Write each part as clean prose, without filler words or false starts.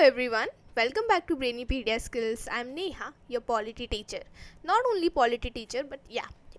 everyone, welcome back to Brainipedia Skills. I'm Neha, your polity teacher. Not only polity teacher but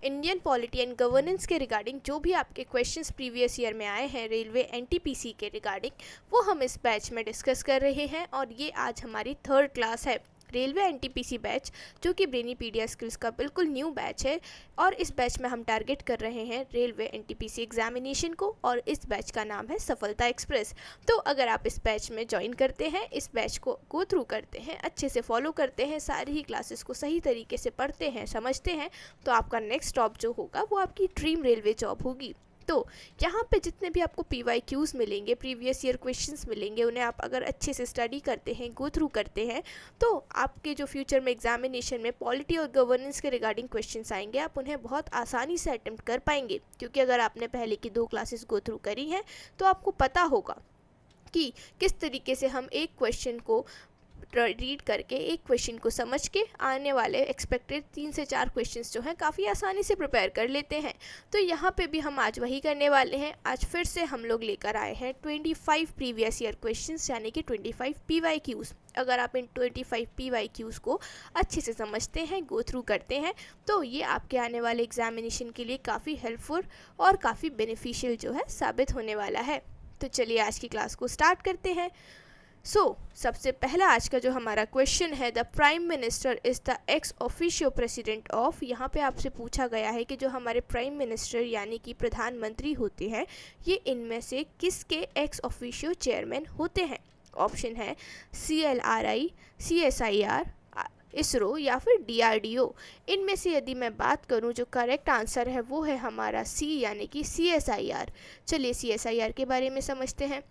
Indian polity and governance के regarding जो भी आपके questions previous year में आए हैं railway NTPC के regarding वो हम इस बैच में डिस्कस कर रहे हैं और ये आज हमारी थर्ड क्लास है रेलवे एनटीपीसी बैच जो कि ब्रेनीपीडिया स्किल्स का बिल्कुल न्यू बैच है और इस बैच में हम टारगेट कर रहे हैं रेलवे एनटीपीसी एग्जामिनेशन को और इस बैच का नाम है सफलता एक्सप्रेस। तो अगर आप इस बैच में ज्वाइन करते हैं, इस बैच को गो थ्रू करते हैं, अच्छे से फॉलो करते हैं, सारी ही क्लासेस को सही तरीके से पढ़ते हैं, समझते हैं, तो आपका नेक्स्ट स्टॉप जो होगा वो आपकी ड्रीम रेलवे जॉब होगी। तो यहाँ पे जितने भी आपको PYQs मिलेंगे, प्रीवियस ईयर क्वेश्चंस मिलेंगे, उन्हें आप अगर अच्छे से स्टडी करते हैं, गो थ्रू करते हैं, तो आपके जो फ्यूचर में एग्जामिनेशन में पॉलिटी और गवर्नेंस के रिगार्डिंग क्वेश्चंस आएंगे, आप उन्हें बहुत आसानी से अटेम्प्ट कर पाएंगे। क्योंकि अगर आपने पहले की 2 क्लासेस गो थ्रू करी हैं तो आपको पता होगा कि किस तरीके से हम एक क्वेश्चन को रीड करके, एक क्वेश्चन को समझ के आने वाले एक्सपेक्टेड 3 से 4 क्वेश्चंस जो हैं काफ़ी आसानी से प्रिपेयर कर लेते हैं। तो यहाँ पे भी हम आज वही करने वाले हैं। आज फिर से हम लोग लेकर आए हैं 25 प्रीवियस ईयर क्वेश्चंस यानी कि 25 PYQs। अगर आप इन 25 PYQs को अच्छे से समझते हैं, गो थ्रू करते हैं, तो ये आपके आने वाले एग्जामिनेशन के लिए काफ़ी हेल्पफुल और काफ़ी बेनिफिशियल जो है साबित होने वाला है। तो चलिए आज की क्लास को स्टार्ट करते हैं। सबसे पहला आज का जो हमारा क्वेश्चन है, the prime minister is the ex officio president of. यहाँ पे आपसे पूछा गया है कि जो हमारे प्राइम मिनिस्टर यानी कि प्रधानमंत्री होते हैं, ये इनमें से किसके एक्स ऑफिशियो चेयरमैन होते हैं। ऑप्शन है CLRI, CSIR, इसरो या फिर DRDO। इनमें से यदि मैं बात करूं, जो करेक्ट आंसर है वो है हमारा C यानी कि CSIR। चलिए CSIR के बारे में समझते हैं।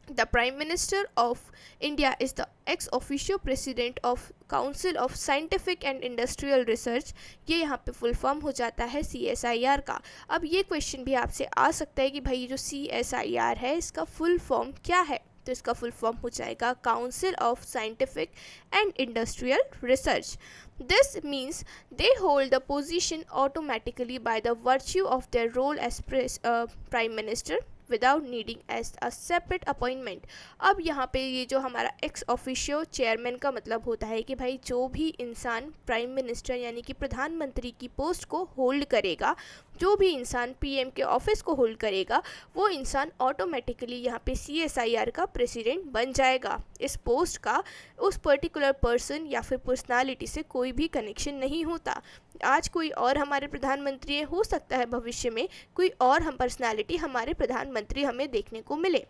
The Prime Minister of India is the ex officio president of Council of Scientific and Industrial Research। ये यहाँ पे फुल फॉर्म हो जाता है CSIR का। अब ये क्वेश्चन भी आपसे आ सकता है कि भाई ये जो CSIR है इसका फुल फॉर्म क्या है। तो इसका फुल फॉर्म हो जाएगा council of scientific and industrial research. This means they hold the position automatically by the virtue of their role as Prime Minister without needing as a separate appointment. अब यहाँ पे ये जो हमारा एक्स ऑफिशियो चेयरमैन का मतलब होता है कि भाई जो भी इंसान प्राइम मिनिस्टर यानी कि प्रधानमंत्री की पोस्ट को होल्ड करेगा, जो भी इंसान PM के ऑफिस को होल्ड करेगा, वो इंसान ऑटोमेटिकली यहाँ पे CSIR का प्रेसिडेंट बन जाएगा। इस पोस्ट का उस पर्टिकुलर पर्सन या फिर पर्सनालिटी से कोई भी कनेक्शन नहीं होता। आज कोई और हमारे प्रधानमंत्री हो सकता है भविष्य में कोई और हम पर्सनालिटी हमारे प्रधानमंत्री हमें देखने को मिले।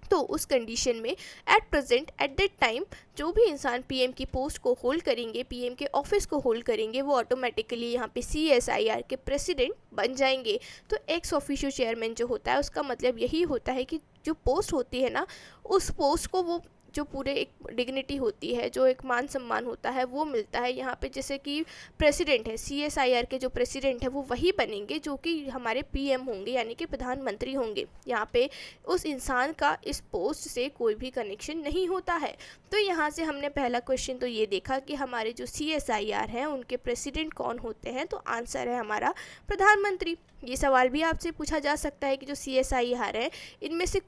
तो उस कंडीशन में at present at that time जो भी इंसान PM की पोस्ट को होल्ड करेंगे, PM के ऑफिस को होल्ड करेंगे, वो ऑटोमेटिकली यहाँ पे CSIR के प्रेसिडेंट बन जाएंगे। तो एक्स ऑफिशियो चेयरमैन जो होता है उसका मतलब यही होता है कि जो पोस्ट होती है ना, उस पोस्ट को वो जो पूरे एक डिग्निटी होती है, जो एक मान सम्मान होता है, वो मिलता है। यहाँ पे जैसे कि प्रेसिडेंट है, CSIR के जो प्रेसिडेंट है वो वही बनेंगे जो कि हमारे PM होंगे यानी कि प्रधानमंत्री होंगे। यहाँ पे उस इंसान का इस पोस्ट से कोई भी कनेक्शन नहीं होता है। तो यहाँ से हमने पहला क्वेश्चन तो ये देखा कि हमारे जो CSIR हैं उनके प्रेसिडेंट कौन होते हैं। तो आंसर है हमारा प्रधानमंत्री। ये सवाल भी आपसे पूछा जा सकता है कि जो CSIR है इनमें से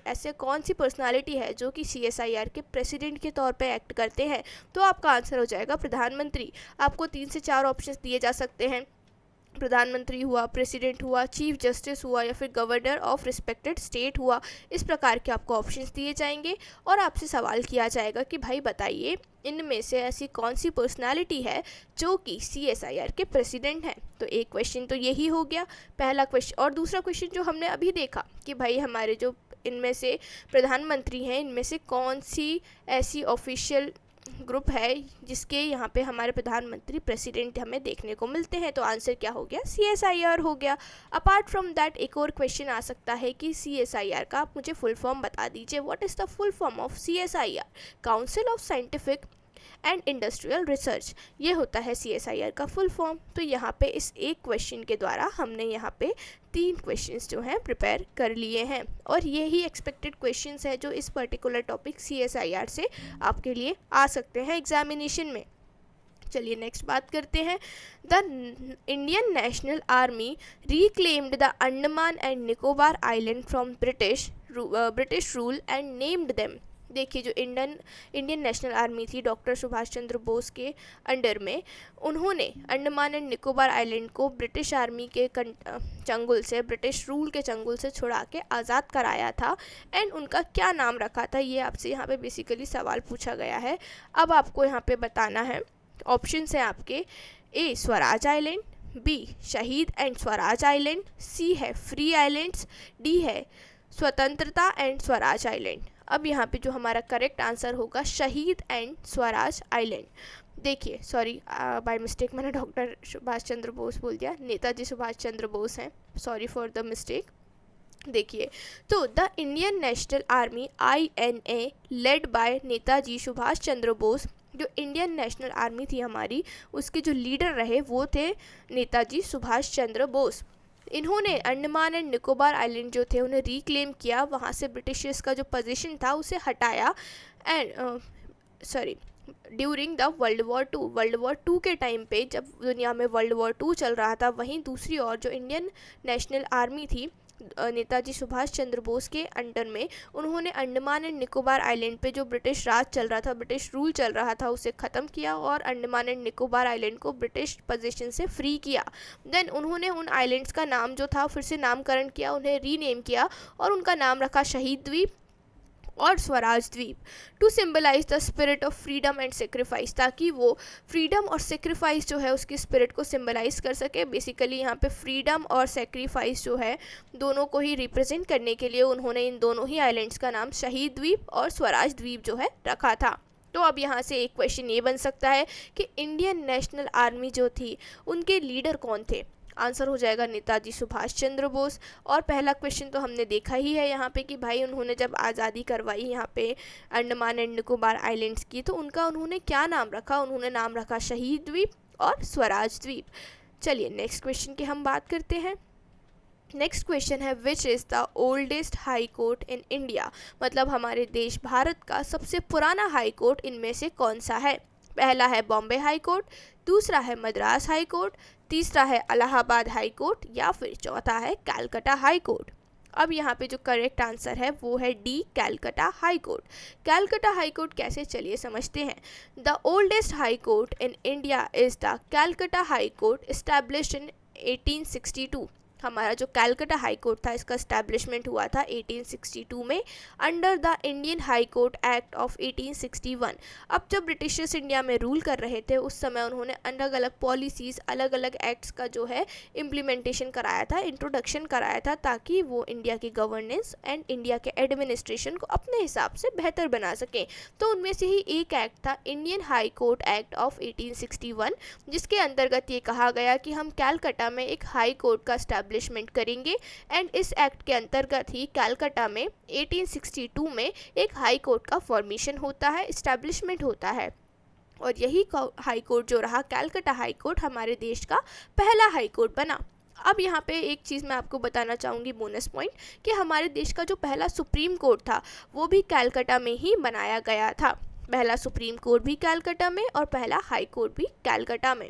ऐसे कौन सी पर्सनालिटी है जो कि CSIR के प्रेसिडेंट के तौर पे एक्ट करते हैं। तो आपका आंसर हो जाएगा प्रधानमंत्री। आपको 3 से 4 ऑप्शंस दिए जा सकते हैं। प्रधानमंत्री हुआ, प्रेसिडेंट हुआ, चीफ जस्टिस हुआ या फिर गवर्नर ऑफ रिस्पेक्टेड स्टेट हुआ। इस प्रकार के आपको ऑप्शंस दिए जाएंगे और आपसे सवाल किया जाएगा कि भाई बताइए इनमें से ऐसी कौन सी पर्सनालिटी है जो कि CSIR के प्रेसिडेंट हैं। तो एक क्वेश्चन तो यही हो गया पहला क्वेश्चन। और दूसरा क्वेश्चन जो हमने अभी देखा कि भाई हमारे जो इनमें से प्रधानमंत्री हैं इनमें से कौन सी ऐसी ऑफिशियल ग्रुप है जिसके यहाँ पे हमारे प्रधानमंत्री प्रेसिडेंट हमें देखने को मिलते हैं। तो आंसर क्या हो गया, CSIR हो गया। अपार्ट फ्रॉम दैट एक और क्वेश्चन आ सकता है कि CSIR का आप मुझे फुल फॉर्म बता दीजिए। What is the full form of CSIR? Council of scientific and industrial research, ये होता है CSIR का फुल फॉर्म। तो यहाँ पे इस एक क्वेश्चन के द्वारा हमने यहाँ पे 3 क्वेश्चंस जो हैं प्रिपेयर कर लिए हैं और ये ही एक्सपेक्टेड क्वेश्चंस है जो इस पर्टिकुलर टॉपिक CSIR से आपके लिए आ सकते हैं एग्जामिनेशन में। चलिए नेक्स्ट बात करते हैं। The Indian national army reclaimed the Andaman and Nicobar island from British rule and named them देखिए, जो इंडियन नेशनल आर्मी थी डॉक्टर सुभाष चंद्र बोस के अंडर में, उन्होंने अंडमान एंड निकोबार आइलैंड को ब्रिटिश आर्मी के चंगुल से, ब्रिटिश रूल के चंगुल से छुड़ा के आज़ाद कराया था। एंड उनका क्या नाम रखा था, ये आपसे यहाँ पे बेसिकली सवाल पूछा गया है। अब आपको यहाँ पे बताना है, ऑप्शन है आपके, ए स्वराज आइलैंड, बी शहीद एंड स्वराज आइलैंड, सी है फ्री आइलैंड्स, डी है स्वतंत्रता एंड स्वराज आइलैंड। अब यहाँ पे जो हमारा करेक्ट आंसर होगा शहीद एंड स्वराज आइलैंड। देखिए, सॉरी बाय मिस्टेक मैंने डॉक्टर सुभाष चंद्र बोस बोल दिया, नेताजी सुभाष चंद्र बोस हैं, सॉरी फॉर द मिस्टेक। देखिए, तो the Indian national army INA led by Netaji Subhash Chandra Bose, जो इंडियन नेशनल आर्मी थी हमारी, उसके जो लीडर रहे वो थे नेताजी सुभाष चंद्र बोस। इन्होंने अंडमान एंड निकोबार आइलैंड जो थे उन्हें रिक्लेम किया, वहाँ से ब्रिटिशर्स का जो पोजीशन था उसे हटाया। And during the world war two के टाइम पे, जब दुनिया में वर्ल्ड वॉर 2 चल रहा था, वहीं दूसरी ओर जो इंडियन नेशनल आर्मी थी नेताजी सुभाष चंद्र बोस के अंडर में, उन्होंने अंडमान एंड निकोबार आइलैंड पे जो ब्रिटिश राज चल रहा था, ब्रिटिश रूल चल रहा था, उसे ख़त्म किया और अंडमान एंड निकोबार आइलैंड को ब्रिटिश पोजीशन से फ्री किया। देन उन्होंने उन आइलैंड्स का नाम जो था फिर से नामकरण किया, उन्हें रीनेम किया और उनका नाम रखा शहीद द्वीप और Swaraj Dweep, to symbolize the spirit of freedom and sacrifice, ताकि वो फ्रीडम और सेक्रीफाइस जो है उसकी स्पिरिट को सिम्बलाइज कर सके। बेसिकली यहाँ पे फ्रीडम और सेक्रीफाइस जो है दोनों को ही रिप्रेजेंट करने के लिए उन्होंने इन दोनों ही आइलैंड्स का नाम शहीद द्वीप और स्वराज द्वीप जो है रखा था। तो अब यहाँ से एक क्वेश्चन ये बन सकता है कि इंडियन नेशनल आर्मी जो थी उनके लीडर कौन थे। आंसर हो जाएगा नेताजी सुभाष चंद्र बोस। और पहला क्वेश्चन तो हमने देखा ही है यहाँ पे कि भाई उन्होंने जब आज़ादी करवाई यहाँ पे अंडमान एंड निकोबार आइलैंड्स की, तो उनका उन्होंने क्या नाम रखा, उन्होंने नाम रखा शहीद द्वीप और स्वराज द्वीप। चलिए नेक्स्ट क्वेश्चन की हम बात करते हैं। नेक्स्ट क्वेश्चन है, which is the oldest high court in India, मतलब हमारे देश भारत का सबसे पुराना हाई कोर्ट इनमें से कौन सा है। पहला है बॉम्बे हाई कोर्ट, दूसरा है मद्रास हाई कोर्ट, तीसरा है इलाहाबाद हाई कोर्ट या फिर चौथा है कलकत्ता हाई कोर्ट। अब यहाँ पे जो करेक्ट आंसर है वो है D Calcutta high court. Calcutta high court कैसे, चलिए समझते हैं। The oldest high court in India is the Calcutta high court, established in 1862। हमारा जो कलकत्ता हाई कोर्ट था इसका इस्टेब्लिशमेंट हुआ था 1862 में under the Indian high court act of 1861। अब जब ब्रिटिशर्स इंडिया में रूल कर रहे थे उस समय उन्होंने अलग अलग पॉलिसीज़, अलग अलग एक्ट्स का जो है इम्प्लीमेंटेशन कराया था, इंट्रोडक्शन कराया था, ताकि वो इंडिया की गवर्नेंस एंड इंडिया के एडमिनिस्ट्रेशन को अपने हिसाब से बेहतर बना सकें। तो उनमें से ही एक एक्ट था Indian high court act of 1861, जिसके अंतर्गत ये कहा गया कि हम कलकत्ता में एक हाई कोर्ट का एस्टैब्लिशमेंट करेंगे। एंड इस एक्ट के अंतर्गत ही कलकत्ता में 1862 में एक हाई कोर्ट का फॉर्मेशन होता है, एस्टैब्लिशमेंट होता है। और यही हाई कोर्ट जो रहा कलकत्ता हाई कोर्ट हमारे देश का पहला हाई कोर्ट बना। अब यहाँ पे एक चीज़ मैं आपको बताना चाहूँगी बोनस पॉइंट, कि हमारे देश का जो पहला सुप्रीम कोर्ट था वो भी कलकत्ता में ही बनाया गया था। पहला सुप्रीम कोर्ट भी कलकत्ता में और पहला हाई कोर्ट भी कलकत्ता में।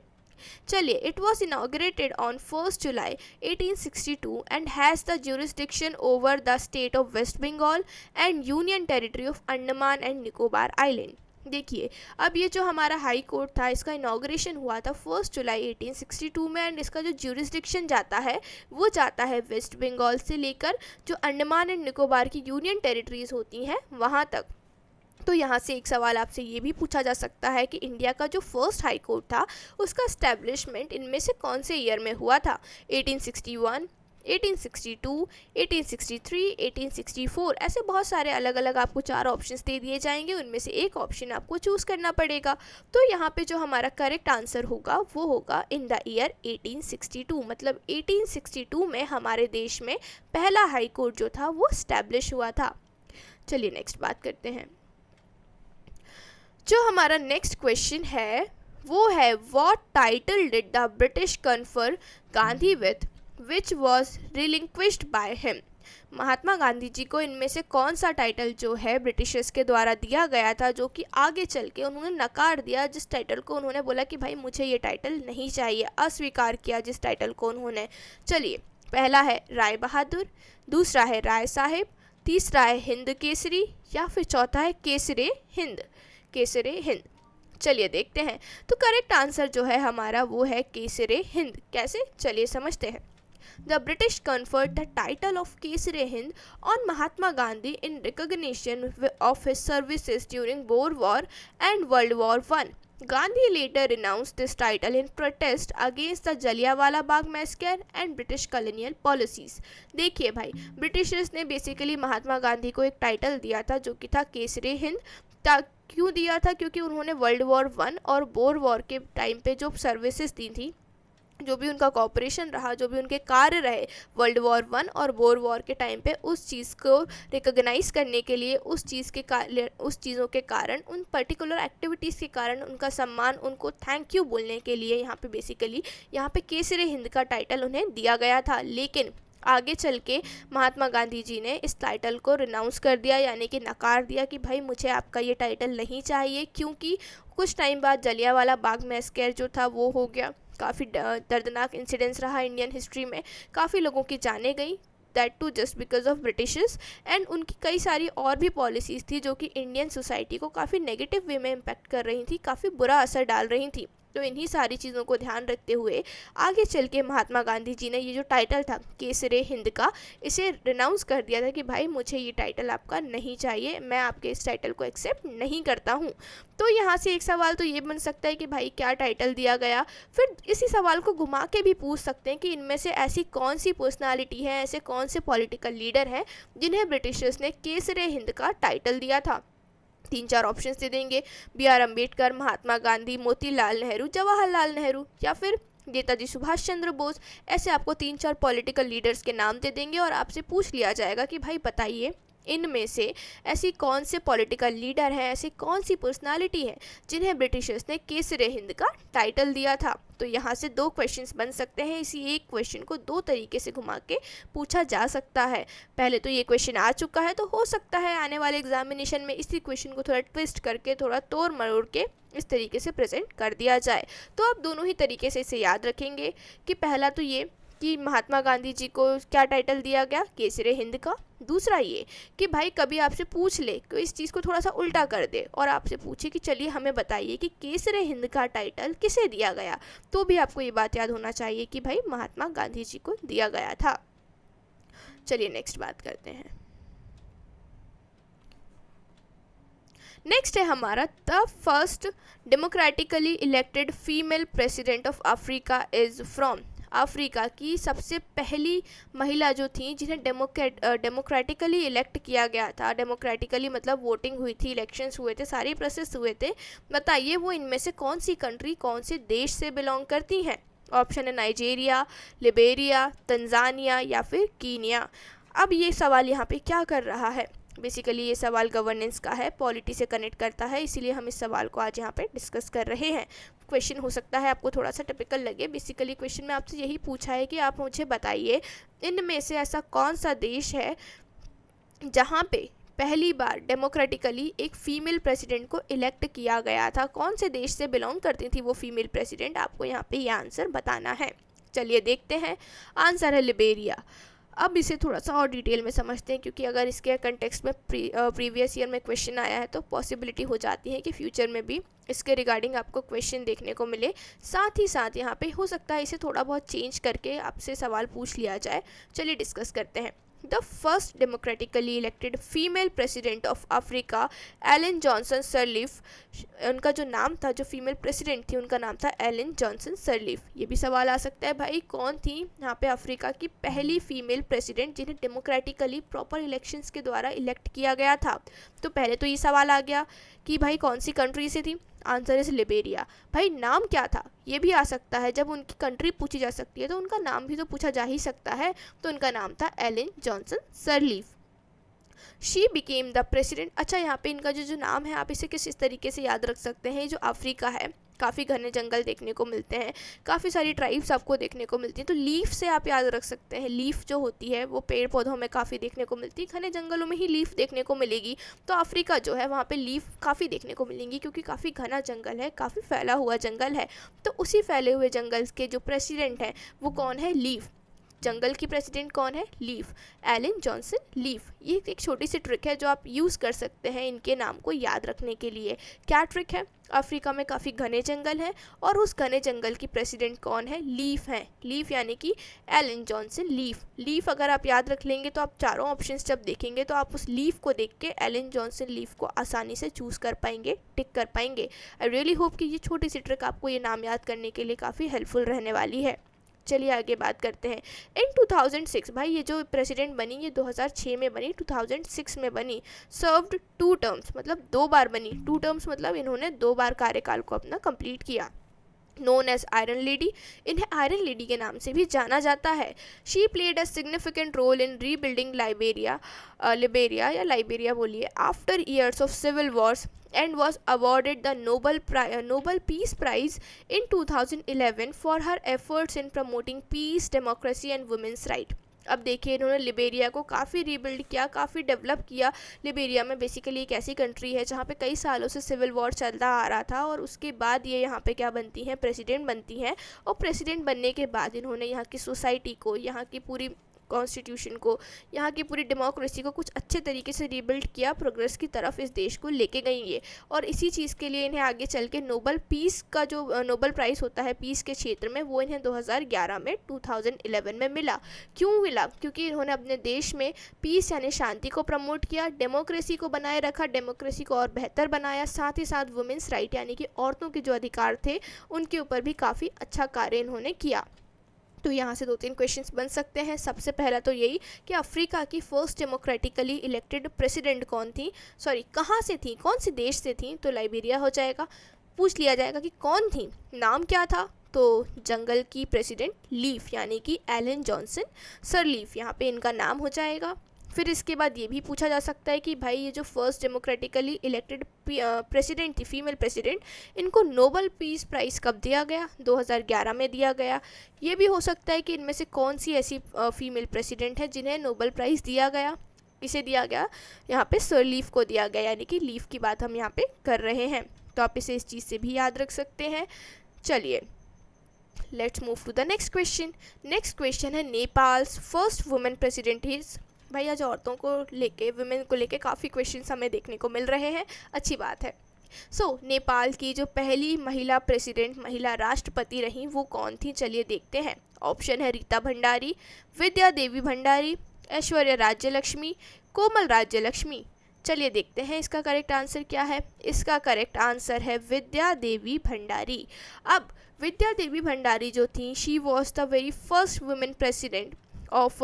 चलिए, it was inaugurated on 1 July 1862 and has the jurisdiction over the state of West Bengal and union territory of Andaman and Nicobar island. देखिए, अब ये जो हमारा हाई कोर्ट था इसका इनाग्रेशन हुआ था 1 जुलाई 1862 में। एंड इसका जो ज्यूरिसडिक्शन जाता है वो जाता है वेस्ट बंगाल से लेकर जो अंडमान एंड निकोबार की यूनियन टेरिटरीज होती हैं वहाँ तक। तो यहाँ से एक सवाल आपसे ये भी पूछा जा सकता है कि इंडिया का जो फर्स्ट हाई कोर्ट था उसका एस्टैब्लिशमेंट इनमें से कौन से ईयर में हुआ था। 1861, 1862, 1863, 1864, ऐसे बहुत सारे अलग अलग आपको 4 ऑप्शंस दे दिए जाएंगे, उनमें से एक ऑप्शन आपको चूज़ करना पड़ेगा। तो यहाँ पे जो हमारा करेक्ट आंसर होगा वो होगा इन द ईयर 1862, मतलब 1862 में हमारे देश में पहला हाई कोर्ट जो था वो एस्टैब्लिश हुआ था। चलिए नेक्स्ट बात करते हैं। जो हमारा नेक्स्ट क्वेश्चन है वो है, what title did the British confer Gandhi with which was relinquished by him. Mahatma Gandhi ji को इनमें से कौन सा टाइटल जो है ब्रिटिशर्स के द्वारा दिया गया था, जो कि आगे चल के उन्होंने नकार दिया, जिस टाइटल को उन्होंने बोला कि भाई मुझे ये टाइटल नहीं चाहिए, अस्वीकार किया जिस टाइटल को उन्होंने। चलिए, पहला है राय बहादुर, दूसरा है राय साहेब, तीसरा है हिंद केसरी, या फिर चौथा है केसरे हिंद, केसरे हिंद। चलिए देखते हैं। तो करेक्ट आंसर जो है हमारा वो है केसरे हिंद। कैसे, चलिए समझते हैं। The British conferred the title of Kesare Hind on Mahatma Gandhi in recognition of his services during Boer War and World War I. Gandhi later renounced this title in protest against the Jallianwala Bagh massacre and British colonial policies. देखिए भाई, Britishers ने basically Mahatma Gandhi को एक title दिया था जो कि था केसरे हिंद। क्यों दिया था? क्योंकि उन्होंने वर्ल्ड वॉर 1 और बोर वॉर के टाइम पे जो सर्विसेज दी थी, जो भी उनका कॉपरेशन रहा, जो भी उनके कार्य रहे वर्ल्ड वॉर 1 और बोर वॉर के टाइम पे, उस चीज़ को रिकॉग्नाइज करने के लिए, उस चीज़ों के कारण, उन पर्टिकुलर एक्टिविटीज़ के कारण उनका सम्मान, उनको थैंक यू बोलने के लिए यहाँ पे बेसिकली यहाँ पे केसरे हिंद का टाइटल उन्हें दिया गया था। लेकिन आगे चल के महात्मा गांधी जी ने इस टाइटल को रिनाउंस कर दिया, यानी कि नकार दिया कि भाई मुझे आपका ये टाइटल नहीं चाहिए, क्योंकि कुछ टाइम बाद जलियांवाला बाग मैसेकर जो था वो हो गया। काफ़ी दर्दनाक इंसिडेंट्स रहा इंडियन हिस्ट्री में, काफ़ी लोगों की जानें गई, that too just because of Britishers. And उनकी कई सारी और भी पॉलिसीज़ थी जो कि इंडियन सोसाइटी को काफ़ी नेगेटिव वे में इम्पैक्ट कर रही थी, काफ़ी बुरा असर डाल रही थी। तो इन्हीं सारी चीज़ों को ध्यान रखते हुए आगे चल के महात्मा गांधी जी ने ये जो टाइटल था केसरे हिंद का, इसे रिनाउंस कर दिया था कि भाई मुझे ये टाइटल आपका नहीं चाहिए, मैं आपके इस टाइटल को एक्सेप्ट नहीं करता हूँ। तो यहाँ से एक सवाल तो ये बन सकता है कि भाई क्या टाइटल दिया गया। फिर इसी सवाल को घुमा के भी पूछ सकते हैं कि इनमें से ऐसी कौन सी पर्सनालिटी है, ऐसे कौन से पॉलिटिकल लीडर हैं जिन्हें ब्रिटिशर्स ने केसरे हिंद का टाइटल दिया था। 3-4 ऑप्शंस दे देंगे, B.R. अम्बेडकर, महात्मा गांधी, मोतीलाल नेहरू, जवाहरलाल नेहरू, या फिर नेताजी सुभाष चंद्र बोस। ऐसे आपको 3-4 पॉलिटिकल लीडर्स के नाम दे देंगे और आपसे पूछ लिया जाएगा कि भाई बताइए इनमें से ऐसी कौन से पॉलिटिकल लीडर हैं, ऐसी कौन सी पर्सनालिटी है जिन्हें ब्रिटिशर्स ने केसरे हिंद का टाइटल दिया था। तो यहाँ से 2 क्वेश्चंस बन सकते हैं। इसी एक क्वेश्चन को 2 तरीके से घुमा के पूछा जा सकता है। पहले तो ये क्वेश्चन आ चुका है, तो हो सकता है आने वाले एग्जामिनेशन में इसी क्वेश्चन को थोड़ा ट्विस्ट करके, थोड़ा तोड़ मरोड़ के इस तरीके से प्रेजेंट कर दिया जाए। तो आप दोनों ही तरीके से इसे याद रखेंगे कि पहला तो ये कि महात्मा गांधी जी को क्या टाइटल दिया गया, केसरे हिंद का। दूसरा ये कि भाई कभी आपसे पूछ ले कि इस चीज़ को थोड़ा सा उल्टा कर दे और आपसे पूछे कि चलिए हमें बताइए कि केसरे हिंद का टाइटल किसे दिया गया, तो भी आपको ये बात याद होना चाहिए कि भाई महात्मा गांधी जी को दिया गया था। चलिए नेक्स्ट बात करते हैं। नेक्स्ट है हमारा the first democratically elected female president of Africa is from. Africa की सबसे पहली महिला जो थी जिन्हें डेमोक्रेटिकली इलेक्ट किया गया था, डेमोक्रेटिकली मतलब वोटिंग हुई थी, इलेक्शंस हुए थे, सारे प्रोसेस हुए थे, बताइए वो इनमें से कौन सी कंट्री, कौन से देश से बिलोंग करती हैं। ऑप्शन है नाइजीरिया, लिबेरिया, तंजानिया या फिर कीनिया। अब ये सवाल यहाँ पे क्या कर रहा है, बेसिकली ये सवाल गवर्नेंस का है, पॉलिटी से कनेक्ट करता है, इसीलिए हम इस सवाल को आज यहाँ पे डिस्कस कर रहे हैं। क्वेश्चन हो सकता है आपको थोड़ा सा टिपिकल लगे, बेसिकली क्वेश्चन में आपसे यही पूछा है कि आप मुझे बताइए इनमें से ऐसा कौन सा देश है जहाँ पे पहली बार डेमोक्रेटिकली एक फीमेल प्रेसिडेंट को इलेक्ट किया गया था, कौन से देश से बिलोंग करती थी वो फीमेल प्रेसिडेंट, आपको यहाँ पे ये आंसर बताना है। चलिए देखते हैं, आंसर है लिबेरिया। अब इसे थोड़ा सा और डिटेल में समझते हैं, क्योंकि अगर इसके कंटेक्स्ट में प्रीवियस ईयर में क्वेश्चन आया है तो पॉसिबिलिटी हो जाती है कि फ्यूचर में भी इसके रिगार्डिंग आपको क्वेश्चन देखने को मिले। साथ ही साथ यहाँ पे हो सकता है इसे थोड़ा बहुत चेंज करके आपसे सवाल पूछ लिया जाए। चलिए डिस्कस करते हैं। The first democratically elected female president of Africa Ellen Johnson Sirleaf, उनका जो नाम था, जो फीमेल प्रेसिडेंट थी उनका नाम था एलन जॉनसन सरलीफ। ये भी सवाल आ सकता है भाई कौन थी यहाँ पे अफ्रीका की पहली फीमेल प्रेसिडेंट जिन्हें डेमोक्रेटिकली प्रॉपर इलेक्शंस के द्वारा इलेक्ट किया गया था। तो पहले तो ये सवाल आ गया कि भाई कौन सी कंट्री से थी, आंसर इज लिबेरिया। भाई नाम क्या था, ये भी आ सकता है, जब उनकी कंट्री पूछी जा सकती है तो उनका नाम भी तो पूछा जा ही सकता है, तो उनका नाम था Ellen Johnson Sirleaf. She became the president. अच्छा, यहाँ पे इनका जो नाम है आप इसे किस तरीके से याद रख सकते हैं, जो अफ्रीका है काफ़ी घने जंगल देखने को मिलते हैं, काफ़ी सारी ट्राइब्स आपको देखने को मिलती हैं, तो लीफ से आप याद रख सकते हैं। लीफ जो होती है वो पेड़ पौधों में काफ़ी देखने को मिलती है, घने जंगलों में ही लीफ देखने को मिलेगी, तो अफ्रीका जो है वहाँ पे लीफ काफ़ी देखने को मिलेंगी, क्योंकि काफ़ी घना जंगल है, काफ़ी फैला हुआ जंगल है। तो उसी फैले हुए जंगल के जो प्रेसिडेंट हैं वो कौन है, लीफ। जंगल की प्रेसिडेंट कौन है? Sirleaf, Ellen Johnson Sirleaf. ये एक छोटी सी ट्रिक है जो आप यूज़ कर सकते हैं इनके नाम को याद रखने के लिए। क्या ट्रिक है? अफ्रीका में काफ़ी घने जंगल हैं और उस घने जंगल की प्रेसिडेंट कौन है? लीफ हैं। लीफ यानी कि एलन जॉनसन लीफ। लीफ अगर आप याद रख लेंगे तो आप चारों ऑप्शंस जब देखेंगे तो आप उस लीफ को देख के एलन जॉनसन लीफ को आसानी से चूज़ कर पाएंगे, टिक कर पाएंगे। आई रियली होप कि ये छोटी सी ट्रिक आपको ये नाम याद करने के लिए काफ़ी हेल्पफुल रहने वाली है। चलिए आगे बात करते हैं। इन 2006, भाई ये जो प्रेसिडेंट बनी ये 2006 में बनी, 2006 में बनी। सर्व्ड 2 टर्म्स, मतलब 2 बार बनी। 2 टर्म्स मतलब इन्होंने 2 बार कार्यकाल को अपना कंप्लीट किया। नोन एज आयरन लेडी, इन्हें आयरन लेडी के नाम से भी जाना जाता है। She played a significant role in rebuilding Liberia या लाइबेरिया बोलिए after years of civil wars and was awarded the Nobel Peace Prize in 2011 for her efforts in promoting peace, democracy and women's right। अब देखिए इन्होंने Liberia को काफ़ी rebuild किया, काफ़ी develop किया। लिबेरिया में बेसिकली एक ऐसी कंट्री है जहाँ पे कई सालों से सिविल वॉर चलता आ रहा था और उसके बाद ये यहाँ पे क्या बनती हैं? प्रेसिडेंट बनती हैं। और प्रेसिडेंट बनने के बाद इन्होंने यहाँ की सोसाइटी को, यहाँ की पूरी कॉन्स्टिट्यूशन को, यहाँ की पूरी डेमोक्रेसी को कुछ अच्छे तरीके से रीबिल्ड किया, प्रोग्रेस की तरफ इस देश को लेके गई ये। और इसी चीज़ के लिए इन्हें आगे चल के नोबल पीस का जो नोबल प्राइज़ होता है पीस के क्षेत्र में, वो इन्हें 2011 में 2011 में मिला। क्यों मिला? क्योंकि इन्होंने अपने देश में पीस यानी शांति को प्रमोट किया, डेमोक्रेसी को बनाए रखा, डेमोक्रेसी को और बेहतर बनाया, साथ ही साथ वुमेंस राइट यानी कि औरतों के जो अधिकार थे उनके ऊपर भी काफ़ी अच्छा कार्य इन्होंने किया। तो यहाँ से 2-3 क्वेश्चंस बन सकते हैं। सबसे पहला तो यही कि अफ्रीका की फर्स्ट डेमोक्रेटिकली इलेक्टेड प्रेसिडेंट कौन थी, कहाँ से थी, कौन से देश से थी? तो लाइबेरिया हो जाएगा। पूछ लिया जाएगा कि कौन थी, नाम क्या था? तो जंगल की प्रेसिडेंट लीफ यानी कि एलन जॉनसन सर लीफ, यहाँ पे इनका नाम हो जाएगा। फिर इसके बाद ये भी पूछा जा सकता है कि भाई ये जो फर्स्ट डेमोक्रेटिकली इलेक्टेड प्रेसिडेंट थी, फीमेल प्रेसिडेंट, इनको नोबल पीस प्राइज़ कब दिया गया? 2011 में दिया गया। ये भी हो सकता है कि इनमें से कौन सी ऐसी फीमेल प्रेसिडेंट है जिन्हें नोबल प्राइज़ दिया गया। इसे दिया गया यहाँ पे सर लीफ को दिया गया, यानी कि लीफ की बात हम यहाँ पे कर रहे हैं। तो आप इसे इस चीज़ से भी याद रख सकते हैं। चलिए let's move to the next question. Next question है Nepal's first women president is. भाई आज औरतों को लेके, वुमेन को लेके काफ़ी क्वेश्चंस हमें देखने को मिल रहे हैं, अच्छी बात है। नेपाल की जो पहली महिला प्रेसिडेंट, महिला राष्ट्रपति रही वो कौन थी? चलिए देखते हैं। ऑप्शन है रीता भंडारी, विद्या देवी भंडारी, ऐश्वर्या राज्य लक्ष्मी, कोमल राज्य लक्ष्मी। चलिए देखते हैं इसका करेक्ट आंसर क्या है। इसका करेक्ट आंसर है विद्या देवी भंडारी। अब विद्या देवी भंडारी जो थी, she was the very first women president of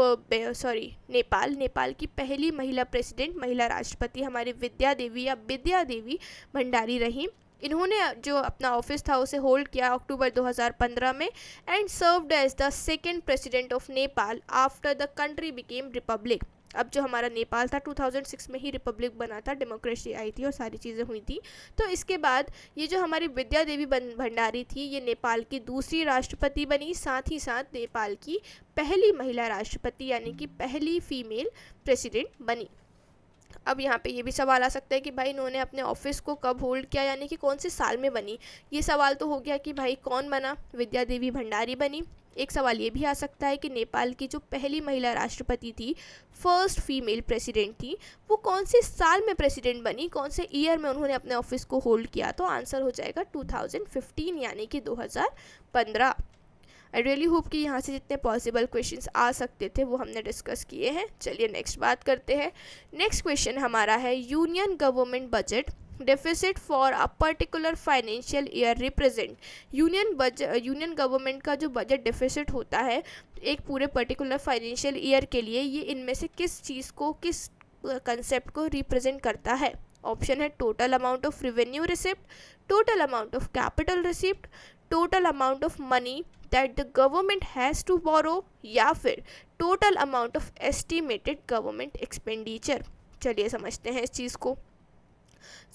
Nepal की पहली महिला प्रेसिडेंट, महिला राष्ट्रपति हमारी विद्या देवी भंडारी रही। इन्होंने जो अपना ऑफिस था उसे होल्ड किया अक्टूबर 2015 में and served as the second president of Nepal after the country became republic. अब जो हमारा नेपाल था 2006 में ही रिपब्लिक बना था, डेमोक्रेसी आई थी और सारी चीज़ें हुई थी। तो इसके बाद ये जो हमारी विद्या देवी भंडारी थी ये नेपाल की दूसरी राष्ट्रपति बनी, साथ ही साथ नेपाल की पहली महिला राष्ट्रपति यानी कि पहली फीमेल प्रेसिडेंट बनी। अब यहाँ पे ये भी सवाल आ सकता है कि भाई इन्होंने अपने ऑफिस को कब होल्ड किया, यानी कि कौन से साल में बनी। ये सवाल तो हो गया कि भाई कौन बना, विद्या देवी भंडारी बनी। एक सवाल ये भी आ सकता है कि नेपाल की जो पहली महिला राष्ट्रपति थी, फर्स्ट फीमेल प्रेसिडेंट थी, वो कौन से साल में प्रेसिडेंट बनी, कौन से ईयर में उन्होंने अपने ऑफिस को होल्ड किया। तो आंसर हो जाएगा 2015 यानी कि 2015। आई रियली होप कि यहाँ से जितने पॉसिबल क्वेश्चंस आ सकते थे वो हमने डिस्कस किए हैं। चलिए नेक्स्ट बात करते हैं। नेक्स्ट क्वेश्चन हमारा है union government budget deficit for a particular financial year represent. Union government का जो बजट डेफिसिट होता है एक पूरे पर्टिकुलर फाइनेंशियल ईयर के लिए, ये इनमें से किस चीज़ को, किस कंसेप्ट को रिप्रेजेंट करता है। ऑप्शन है total amount of revenue receipt, total amount of capital receipt, total amount of money that the government has to borrow, या फिर total amount of estimated government expenditure. चलिए समझते हैं इस चीज़ को।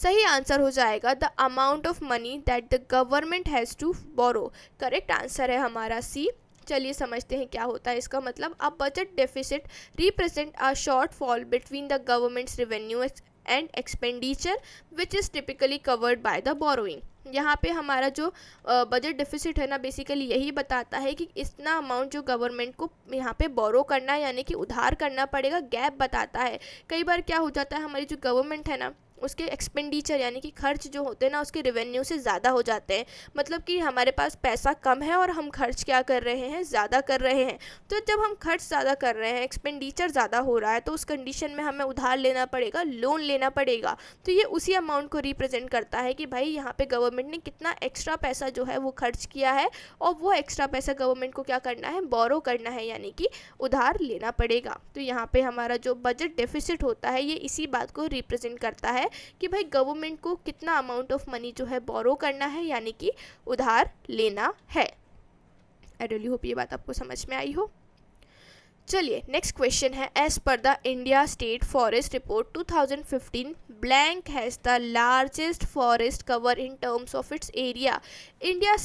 सही आंसर हो जाएगा the amount of money that the government has to borrow. Correct answer है हमारा सी। चलिए समझते हैं क्या होता है इसका मतलब। A budget deficit represent a short fall between the governments revenue and expenditure which is typically covered by the borrowing. यहाँ पे हमारा जो बजट डिफिसिट है ना, बेसिकली यही बताता है कि इतना अमाउंट जो गवर्नमेंट को यहाँ पे बोरो करना है यानी कि उधार करना पड़ेगा, गैप बताता है। कई बार क्या हो जाता है, हमारी जो गवर्नमेंट है ना उसके एक्सपेंडिचर यानी कि खर्च जो होते हैं ना उसके रेवेन्यू से ज़्यादा हो जाते हैं, मतलब कि हमारे पास पैसा कम है और हम खर्च क्या कर रहे हैं, ज़्यादा कर रहे हैं। तो जब हम खर्च ज़्यादा कर रहे हैं, एक्सपेंडिचर ज़्यादा हो रहा है, तो उस कंडीशन में हमें उधार लेना पड़ेगा, लोन लेना पड़ेगा। तो ये उसी अमाउंट को रिप्रेजेंट करता है कि भाई यहाँ पे गवर्नमेंट ने कितना एक्स्ट्रा पैसा जो है वो खर्च किया है और वो एक्स्ट्रा पैसा गवर्नमेंट को क्या करना है, बोरो करना है यानी कि उधार लेना पड़ेगा। तो यहाँ पे हमारा जो बजट डेफिसिट होता है ये इसी बात को रिप्रेजेंट करता है कि भाई गवर्नमेंट को कितना अमाउंट ऑफ मनी जो है बोरो करना है यानी कि उधार लेना है। आई रियली होप ये बात आपको समझ में आई हो। चलिए नेक्स्ट क्वेश्चन है, एज पर the India state forest report 2015 blank has the largest forest cover in terms of its area. India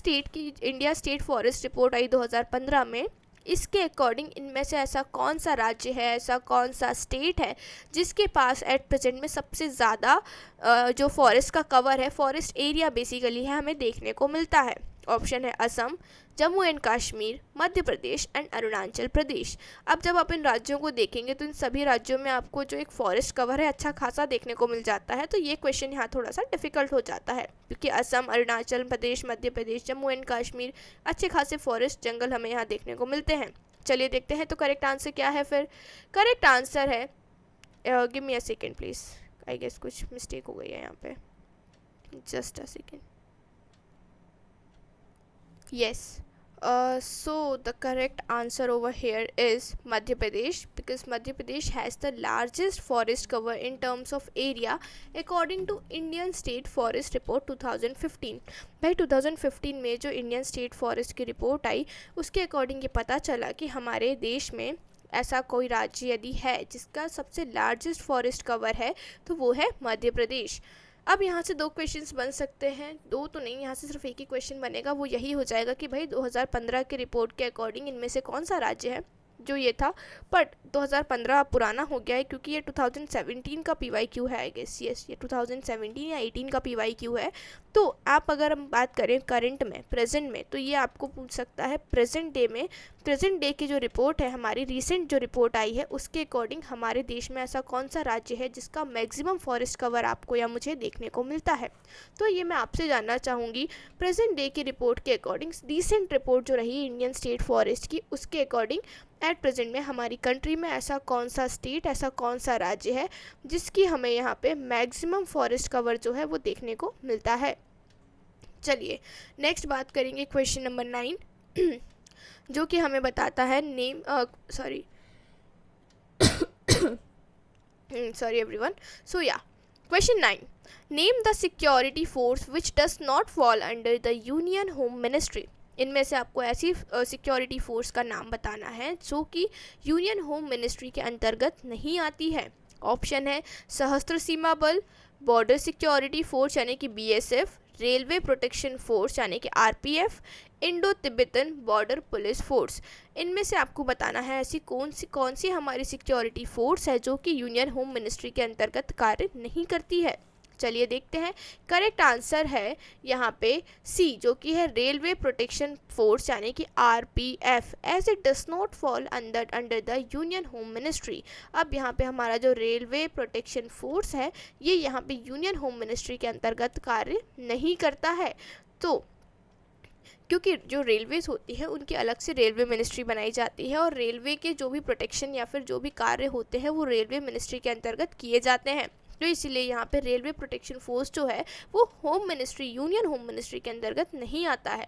state forest report आई 2015 में। इसके अकॉर्डिंग इनमें से ऐसा कौन सा राज्य है, ऐसा कौन सा स्टेट है जिसके पास एट प्रेजेंट में सबसे ज़्यादा जो फॉरेस्ट का कवर है, फॉरेस्ट एरिया बेसिकली है, हमें देखने को मिलता है। ऑप्शन है असम, जम्मू एंड कश्मीर, मध्य प्रदेश एंड अरुणाचल प्रदेश। अब जब आप इन राज्यों को देखेंगे तो इन सभी राज्यों में आपको जो एक फॉरेस्ट कवर है अच्छा खासा देखने को मिल जाता है। तो ये क्वेश्चन यहाँ थोड़ा सा डिफिकल्ट हो जाता है क्योंकि असम, अरुणाचल प्रदेश, मध्य प्रदेश, जम्मू एंड कश्मीर अच्छे खासे फॉरेस्ट जंगल हमें यहाँ देखने को मिलते हैं। चलिए देखते हैं तो करेक्ट आंसर क्या है फिर। करेक्ट आंसर है, give me a second please, I guess कुछ मिस्टेक हो गई है यहाँ पे, just a second. Yes. So the correct answer over here is Madhya Pradesh, because Madhya Pradesh has the largest forest cover in terms of area according to Indian State Forest Report 2015। भाई 2015 में जो Indian state forest की report आई उसके according ये पता चला कि हमारे देश में ऐसा कोई राज्य यदि है जिसका सबसे लार्जेस्ट फॉरेस्ट कवर है तो वो है मध्य प्रदेश। अब यहाँ से दो क्वेश्चंस बन सकते हैं, दो तो नहीं, यहाँ से सिर्फ एक ही क्वेश्चन बनेगा, वो यही हो जाएगा कि भाई 2015 के रिपोर्ट के अकॉर्डिंग इनमें से कौन सा राज्य है जो ये था। बट 2015 पुराना हो गया है क्योंकि ये 2017 का PYQ है, आई गेस। यस, ये 2017 या 18 का PYQ है। तो आप अगर हम बात करें करंट में, प्रेजेंट में, तो ये आपको पूछ सकता है प्रेजेंट डे में, प्रेजेंट डे की जो रिपोर्ट है हमारी रिसेंट जो रिपोर्ट आई है उसके अकॉर्डिंग हमारे देश में ऐसा कौन सा राज्य है जिसका मैक्सिमम फॉरेस्ट कवर आपको या मुझे देखने को मिलता है। तो ये मैं आपसे जानना चाहूँगी प्रेजेंट डे की रिपोर्ट के अकॉर्डिंग, रिसेंट रिपोर्ट जो रही इंडियन स्टेट फॉरेस्ट की उसके अकॉर्डिंग एट प्रेजेंट में हमारी कंट्री में ऐसा कौन सा स्टेट, ऐसा कौन सा राज्य है जिसकी हमें यहाँ पे मैक्सिमम फॉरेस्ट कवर जो है वो देखने को मिलता है। चलिए नेक्स्ट बात करेंगे क्वेश्चन नंबर 9 जो कि हमें बताता है नेम सॉरी एवरीवन। सो या question 9, name the security force which does not fall under the union home ministry. इनमें से आपको ऐसी सिक्योरिटी फोर्स का नाम बताना है जो कि यूनियन होम मिनिस्ट्री के अंतर्गत नहीं आती है। ऑप्शन है सशस्त्र सीमा बल, बॉर्डर सिक्योरिटी फोर्स यानी कि BSF, रेलवे प्रोटेक्शन फोर्स यानी कि RPF, Indo Tibetan border police force. इनमें से आपको बताना है ऐसी कौन सी हमारी सिक्योरिटी फोर्स है जो कि यूनियन होम मिनिस्ट्री के अंतर्गत कार्य नहीं करती है। चलिए देखते हैं। करेक्ट आंसर है यहाँ पे सी, जो कि है रेलवे प्रोटेक्शन फोर्स यानी कि RPF, as it does not fall under the union home ministry. अब यहाँ पे हमारा जो रेलवे प्रोटेक्शन फोर्स है ये यहाँ पे यूनियन होम मिनिस्ट्री के अंतर्गत कार्य नहीं करता है। तो क्योंकि जो रेलवेज होती है उनकी अलग से रेलवे मिनिस्ट्री बनाई जाती है और रेलवे के जो भी प्रोटेक्शन या फिर जो भी कार्य होते हैं वो रेलवे मिनिस्ट्री के अंतर्गत किए जाते हैं। तो इसलिए यहाँ पे रेलवे प्रोटेक्शन फोर्स जो है वो home ministry, union home ministry के अंतर्गत नहीं आता है।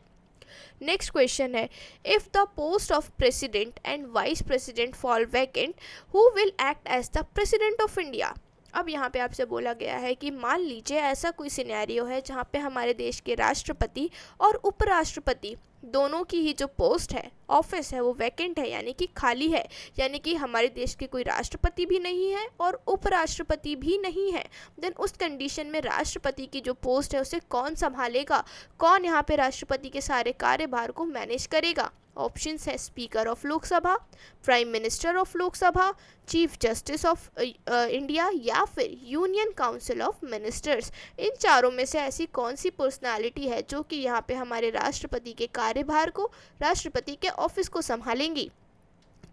नेक्स्ट क्वेश्चन है, if the post of president and vice president fall vacant, who will act as the president of India. अब यहाँ पे आपसे बोला गया है कि मान लीजिए ऐसा कोई सिनेरियो है जहाँ पे हमारे देश के राष्ट्रपति और उपराष्ट्रपति दोनों की ही जो पोस्ट है, ऑफिस है, वो वैकेंट है यानी कि खाली है, यानी कि हमारे देश के कोई राष्ट्रपति भी नहीं है और उपराष्ट्रपति भी नहीं है, देन उस कंडीशन में राष्ट्रपति की जो पोस्ट है उसे कौन संभालेगा, कौन यहाँ पे राष्ट्रपति के सारे कार्यभार को मैनेज करेगा। ऑप्शंस है speaker of Lok Sabha, prime minister of Lok Sabha, chief justice of India या फिर यूनियन काउंसिल ऑफ मिनिस्टर्स। इन चारों में से ऐसी कौन सी पर्सनालिटी है जो कि यहाँ पे हमारे राष्ट्रपति के कार्यभार को, राष्ट्रपति के ऑफिस को संभालेंगी।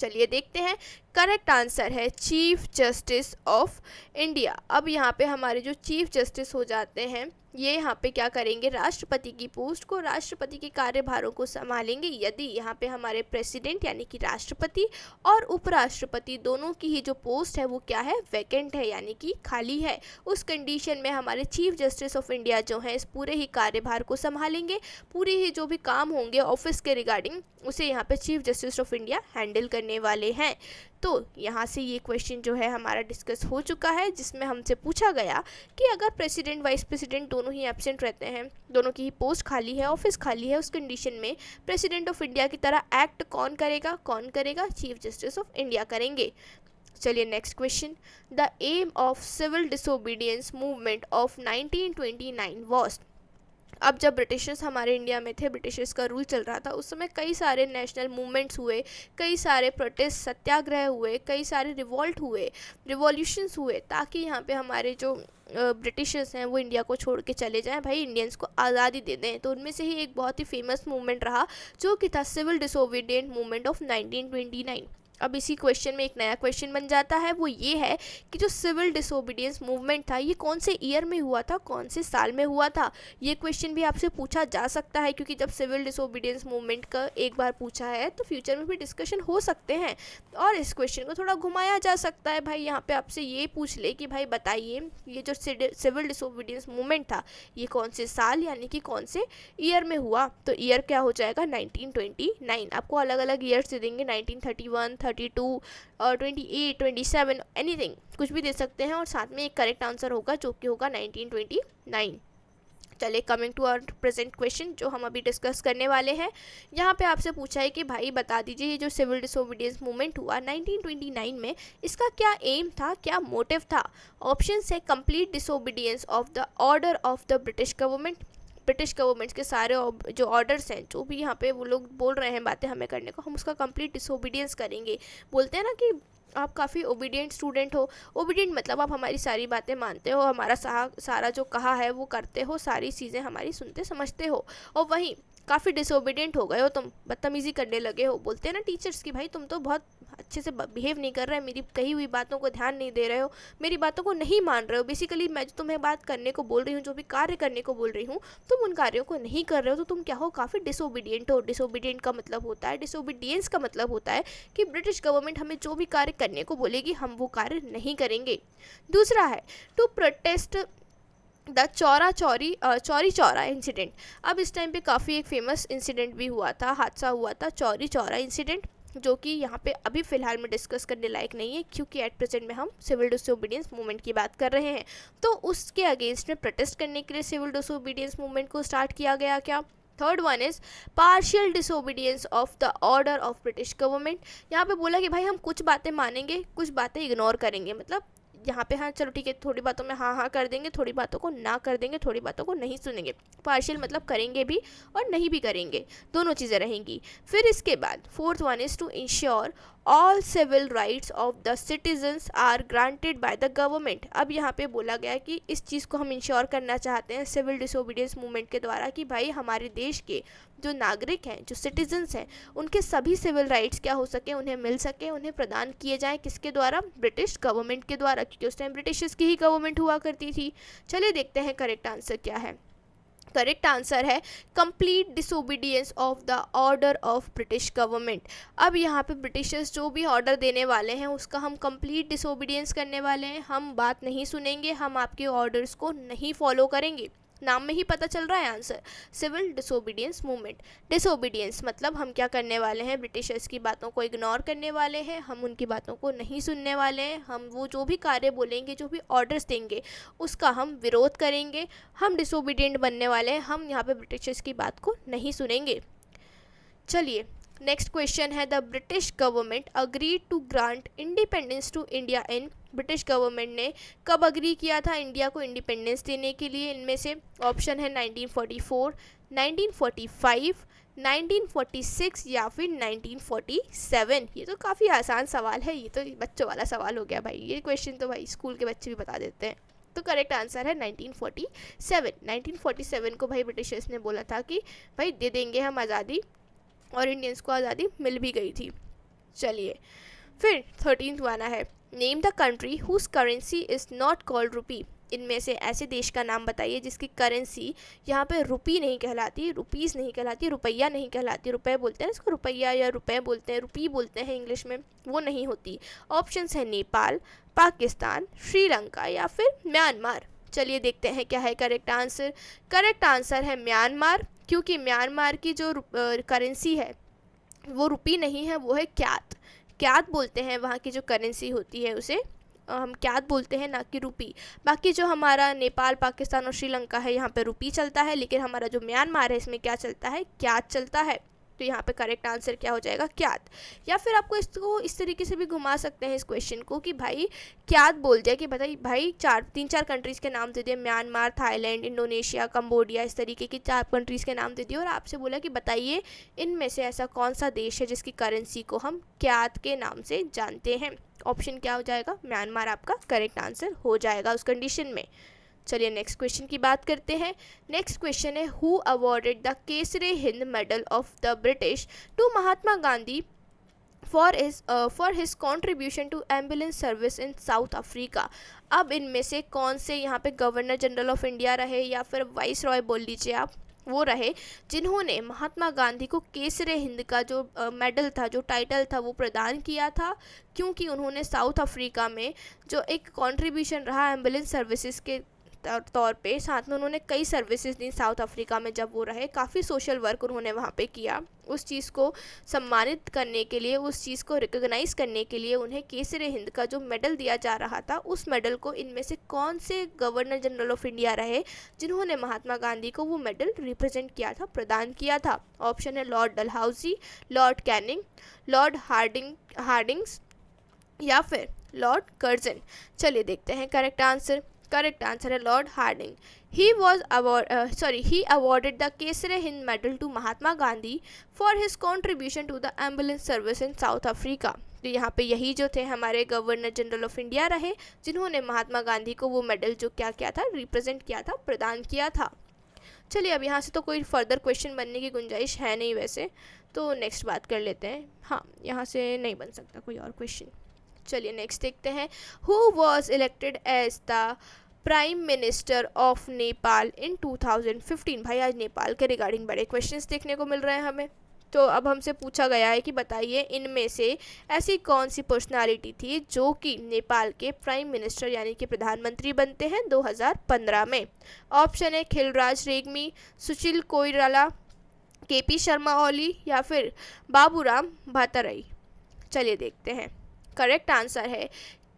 चलिए देखते हैं, करेक्ट आंसर है चीफ जस्टिस ऑफ इंडिया। अब यहाँ पे हमारे जो चीफ जस्टिस हो जाते हैं ये यहाँ पे क्या करेंगे, राष्ट्रपति की पोस्ट को, राष्ट्रपति के कार्यभारों को संभालेंगे यदि यहाँ पे हमारे प्रेसिडेंट यानी कि राष्ट्रपति और उपराष्ट्रपति दोनों की ही जो पोस्ट है वो क्या है, वैकेंट है यानी कि खाली है। उस कंडीशन में हमारे चीफ जस्टिस ऑफ इंडिया जो है इस पूरे ही कार्यभार को संभालेंगे, पूरे ही जो भी काम होंगे ऑफिस के रिगार्डिंग उसे यहाँ पे chief justice of India handle करने वाले हैं। तो यहाँ से ये क्वेश्चन जो है हमारा डिस्कस हो चुका है, जिसमें हमसे पूछा गया कि अगर प्रेसिडेंट वाइस प्रेसिडेंट दोनों ही एब्सेंट रहते हैं, दोनों की ही पोस्ट खाली है, ऑफिस खाली है, उस कंडीशन में प्रेसिडेंट ऑफ इंडिया की तरह एक्ट कौन करेगा, चीफ जस्टिस ऑफ इंडिया करेंगे। चलिए next question, the aim of civil disobedience movement of 1929 was. अब जब ब्रिटिशर्स हमारे इंडिया में थे, ब्रिटिशर्स का रूल चल रहा था, उस समय कई सारे नेशनल मूवमेंट्स हुए, कई सारे प्रोटेस्ट सत्याग्रह हुए, कई सारे रिवॉल्ट हुए, रिवॉल्यूशंस हुए, ताकि यहाँ पे हमारे जो ब्रिटिशर्स हैं वो इंडिया को छोड़ के चले जाएं, भाई इंडियंस को आज़ादी दे दें। तो उनमें से ही एक बहुत ही फेमस मूवमेंट रहा जो कि था सिविल डिसोबीडिएंट मूवमेंट ऑफ 1929। अब इसी क्वेश्चन में एक नया क्वेश्चन बन जाता है, वो ये है कि जो सिविल डिसोबीडियंस मूवमेंट था ये कौन से ईयर में हुआ था, कौन से साल में हुआ था। ये क्वेश्चन भी आपसे पूछा जा सकता है, क्योंकि जब सिविल डिसोबीडियंस मूवमेंट का एक बार पूछा है तो फ्यूचर में भी डिस्कशन हो सकते हैं और इस क्वेश्चन को थोड़ा घुमाया जा सकता है। भाई यहाँ पे आपसे ये पूछ ले कि भाई बताइए ये जो सिविल डिसोबीडियंस मूवमेंट था ये कौन से साल यानी कि कौन से ईयर में हुआ, तो ईयर क्या हो जाएगा 1929। आपको अलग अलग ईयर्स दे देंगे, 1931, 32 और 28, 27, एनीथिंग, कुछ भी दे सकते हैं और साथ में एक करेक्ट आंसर होगा जो कि होगा 1929। चलिए coming to our present question जो हम अभी डिस्कस करने वाले हैं, यहाँ पे आपसे पूछा है कि भाई बता दीजिए ये जो सिविल डिसोबीडियंस मूवमेंट हुआ 1929 में, इसका क्या एम था, क्या मोटिव था। ऑप्शन है complete disobedience of the order of the British government, British governments के सारे जो ऑर्डर्स हैं, जो भी यहाँ पे वो लोग बोल रहे हैं बातें हमें करने को, हम उसका कंप्लीट डिसोबीडियंस करेंगे। बोलते हैं ना कि आप काफ़ी ओबीडियंट स्टूडेंट हो, ओबीडियंट मतलब आप हमारी सारी बातें मानते हो, हमारा सारा जो कहा है वो करते हो, सारी चीज़ें हमारी सुनते समझते हो। और वहीं काफ़ी डिसोबीडियंट हो गए हो तुम, बदतमीज़ी करने लगे हो, बोलते हैं ना टीचर्स की भाई तुम तो बहुत अच्छे से बिहेव नहीं कर रहे, मेरी कही हुई बातों को ध्यान नहीं दे रहे हो, मेरी बातों को नहीं मान रहे हो। बेसिकली मैं जो तुम्हें बात करने को बोल रही हूँ, जो भी कार्य करने को बोल रही हूँ, तुम उन कार्यों को नहीं कर रहे हो, तो तुम क्या हो, काफ़ी डिसोबीडियंट हो। डिसोबीडियंट का मतलब होता है, डिसोबीडियंस का मतलब होता है कि ब्रिटिश गवर्नमेंट हमें जो भी कार्य करने को बोलेगी हम वो कार्य नहीं करेंगे। दूसरा है to protest the Chauri Chaura incident. अब इस टाइम पे काफ़ी एक फेमस इंसिडेंट भी हुआ था, हादसा हुआ था चौरी चौरा इंसिडेंट, जो कि यहाँ पे अभी फ़िलहाल में डिस्कस करने लायक नहीं है, क्योंकि एट प्रेजेंट में हम सिविल डिसोबीडियंस मूवमेंट की बात कर रहे हैं। तो उसके अगेंस्ट में प्रोटेस्ट करने के लिए सिविल डिसोबीडियंस मूवमेंट को स्टार्ट किया गया। क्या third one is partial disobedience of the order of British government. यहाँ पे बोला कि भाई हम कुछ बातें मानेंगे, कुछ बातें इग्नोर करेंगे, मतलब यहाँ पे हाँ चलो ठीक है, थोड़ी बातों में हाँ हाँ कर देंगे, थोड़ी बातों को ना कर देंगे, थोड़ी बातों को नहीं सुनेंगे। पार्शियल मतलब करेंगे भी और नहीं भी करेंगे, दोनों चीज़ें रहेंगी। फिर इसके बाद fourth one is to ensure all civil rights of the citizens are granted by the government. अब यहाँ पे बोला गया कि इस चीज़ को हम इंश्योर करना चाहते हैं सिविल डिसोबीडियंस मूवमेंट के द्वारा कि भाई हमारे देश के जो नागरिक हैं, जो सिटीजन्स हैं, उनके सभी सिविल राइट्स क्या हो सके, उन्हें मिल सके, उन्हें प्रदान किए जाएँ। किसके द्वारा, ब्रिटिश गवर्नमेंट के द्वारा, क्योंकि उस टाइम ब्रिटिशर्स की ही गवर्नमेंट हुआ करती थी। चलिए देखते हैं करेक्ट आंसर क्या है। करेक्ट आंसर है complete disobedience of the order of British government. अब यहाँ पे ब्रिटिशर्स जो भी ऑर्डर देने वाले हैं उसका हम कंप्लीट डिसोबीडियंस करने वाले हैं, हम बात नहीं सुनेंगे, हम आपके ऑर्डर्स को नहीं फॉलो करेंगे। नाम में ही पता चल रहा है answer, civil disobedience movement. Disobedience मतलब हम क्या करने वाले हैं, ब्रिटिशर्स की बातों को इग्नोर करने वाले हैं, हम उनकी बातों को नहीं सुनने वाले हैं, हम वो जो भी कार्य बोलेंगे, जो भी ऑर्डर्स देंगे उसका हम विरोध करेंगे, हम डिसोबीडियंट बनने वाले हैं, हम यहाँ पे ब्रिटिशर्स की बात को नहीं सुनेंगे। चलिए नेक्स्ट क्वेश्चन है, the British government agree to grant independence to India in, British government ने कब अग्री किया था इंडिया को इंडिपेंडेंस देने के लिए? इनमें से ऑप्शन है 1944, 1945, 1946 या फिर 1947। ये तो काफ़ी आसान सवाल है, ये तो बच्चों वाला सवाल हो गया भाई, ये क्वेश्चन तो भाई स्कूल के बच्चे भी बता देते हैं। तो करेक्ट आंसर है 1947। 1947 को भाई ब्रिटिशर्स ने बोला था कि भाई दे देंगे हम आज़ादी, और इंडियंस को आज़ादी मिल भी गई थी। चलिए फिर 13th आना है, name the country whose currency is not called rupee. इनमें से ऐसे देश का नाम बताइए जिसकी करेंसी यहाँ पे रुपी नहीं कहलाती, रुपीज़ नहीं कहलाती, रुपया नहीं कहलाती, रुपए बोलते हैं इसको, रुपया या रुपए बोलते हैं, रुपी बोलते हैं इंग्लिश में, वो नहीं होती। ऑप्शंस है नेपाल, पाकिस्तान, श्रीलंका या फिर म्यांमार। चलिए देखते हैं क्या है करेक्ट आंसर। करेक्ट आंसर है म्यांमार, क्योंकि म्यांमार की जो करेंसी है वो रुपी नहीं है, वो है क्यात। क्यात बोलते हैं वहाँ की जो करेंसी होती है उसे हम क्यात बोलते हैं, ना कि रुपी। बाकी जो हमारा नेपाल, पाकिस्तान और श्रीलंका है यहाँ पे रुपी चलता है, लेकिन हमारा जो म्यांमार है इसमें क्या चलता है? क्यात चलता है। तो यहाँ पे करेक्ट आंसर क्या हो जाएगा? क्यात। या फिर आपको इसको इस तरीके से भी घुमा सकते हैं इस क्वेश्चन को कि भाई क्यात बोल दिया कि बताइए भाई तीन चार कंट्रीज़ के नाम दे दिए, म्यांमार, थाईलैंड, इंडोनेशिया, कंबोडिया, इस तरीके की 4 कंट्रीज़ के नाम दे दिए, और आपसे बोला कि बताइए इनमें से ऐसा कौन सा देश है जिसकी करेंसी को हम क्यात के नाम से जानते हैं। ऑप्शन क्या हो जाएगा? म्यांमार आपका करेक्ट आंसर हो जाएगा उस कंडीशन में। चलिए नेक्स्ट क्वेश्चन की बात करते हैं। नेक्स्ट क्वेश्चन है, who awarded the Kaisar e Hind medal of the British to Mahatma Gandhi for his contribution to ambulance service in South Africa. अब इनमें से कौन से यहाँ पे गवर्नर जनरल ऑफ इंडिया रहे या फिर वाइस रॉय बोल लीजिए आप, वो रहे जिन्होंने महात्मा गांधी को केसरे हिंद का जो मेडल था, जो टाइटल था, वो प्रदान किया था, क्योंकि उन्होंने साउथ अफ्रीका में जो एक कंट्रीब्यूशन रहा एम्बुलेंस सर्विसेज के तौर पे, साथ में उन्होंने कई सर्विसेज दी साउथ अफ्रीका में जब वो रहे, काफ़ी सोशल वर्क उन्होंने वहाँ पे किया। उस चीज़ को सम्मानित करने के लिए, उस चीज़ को रिकॉग्नाइज करने के लिए उन्हें केसरे हिंद का जो मेडल दिया जा रहा था, उस मेडल को इनमें से कौन से गवर्नर जनरल ऑफ इंडिया रहे जिन्होंने महात्मा गांधी को वो मेडल रिप्रेजेंट किया था, प्रदान किया था? ऑप्शन है lord Dalhousie, lord Canning, lord Hardings या फिर लॉर्ड कर्जन। चलिए देखते हैं करेक्ट आंसर। करेक्ट आंसर है lord Harding. he awarded the Kaisar e Hind medal to Mahatma Gandhi for his contribution to the ambulance service in South Africa. तो यहाँ पे यही जो थे हमारे गवर्नर जनरल ऑफ इंडिया रहे जिन्होंने महात्मा गांधी को वो मेडल जो क्या किया था, रिप्रेजेंट किया था, प्रदान किया था। चलिए अब यहाँ से तो कोई फर्दर क्वेश्चन बनने की गुंजाइश है नहीं वैसे, तो नेक्स्ट बात कर लेते हैं। हाँ, यहाँ से नहीं बन सकता कोई और क्वेश्चन। चलिए नेक्स्ट देखते हैं, who was elected as the prime minister of Nepal in 2015। भाई आज नेपाल के रिगार्डिंग बड़े क्वेश्चंस देखने को मिल रहे हैं हमें। तो अब हमसे पूछा गया है कि बताइए इनमें से ऐसी कौन सी पर्सनालिटी थी जो कि नेपाल के प्राइम मिनिस्टर यानी कि प्रधानमंत्री बनते हैं 2015 में। ऑप्शन है खिलराज रेग्मी, सुशील कोइराला, केपी शर्मा ओली या फिर बाबूराम भट्टाराई। चलिए देखते हैं। करेक्ट आंसर है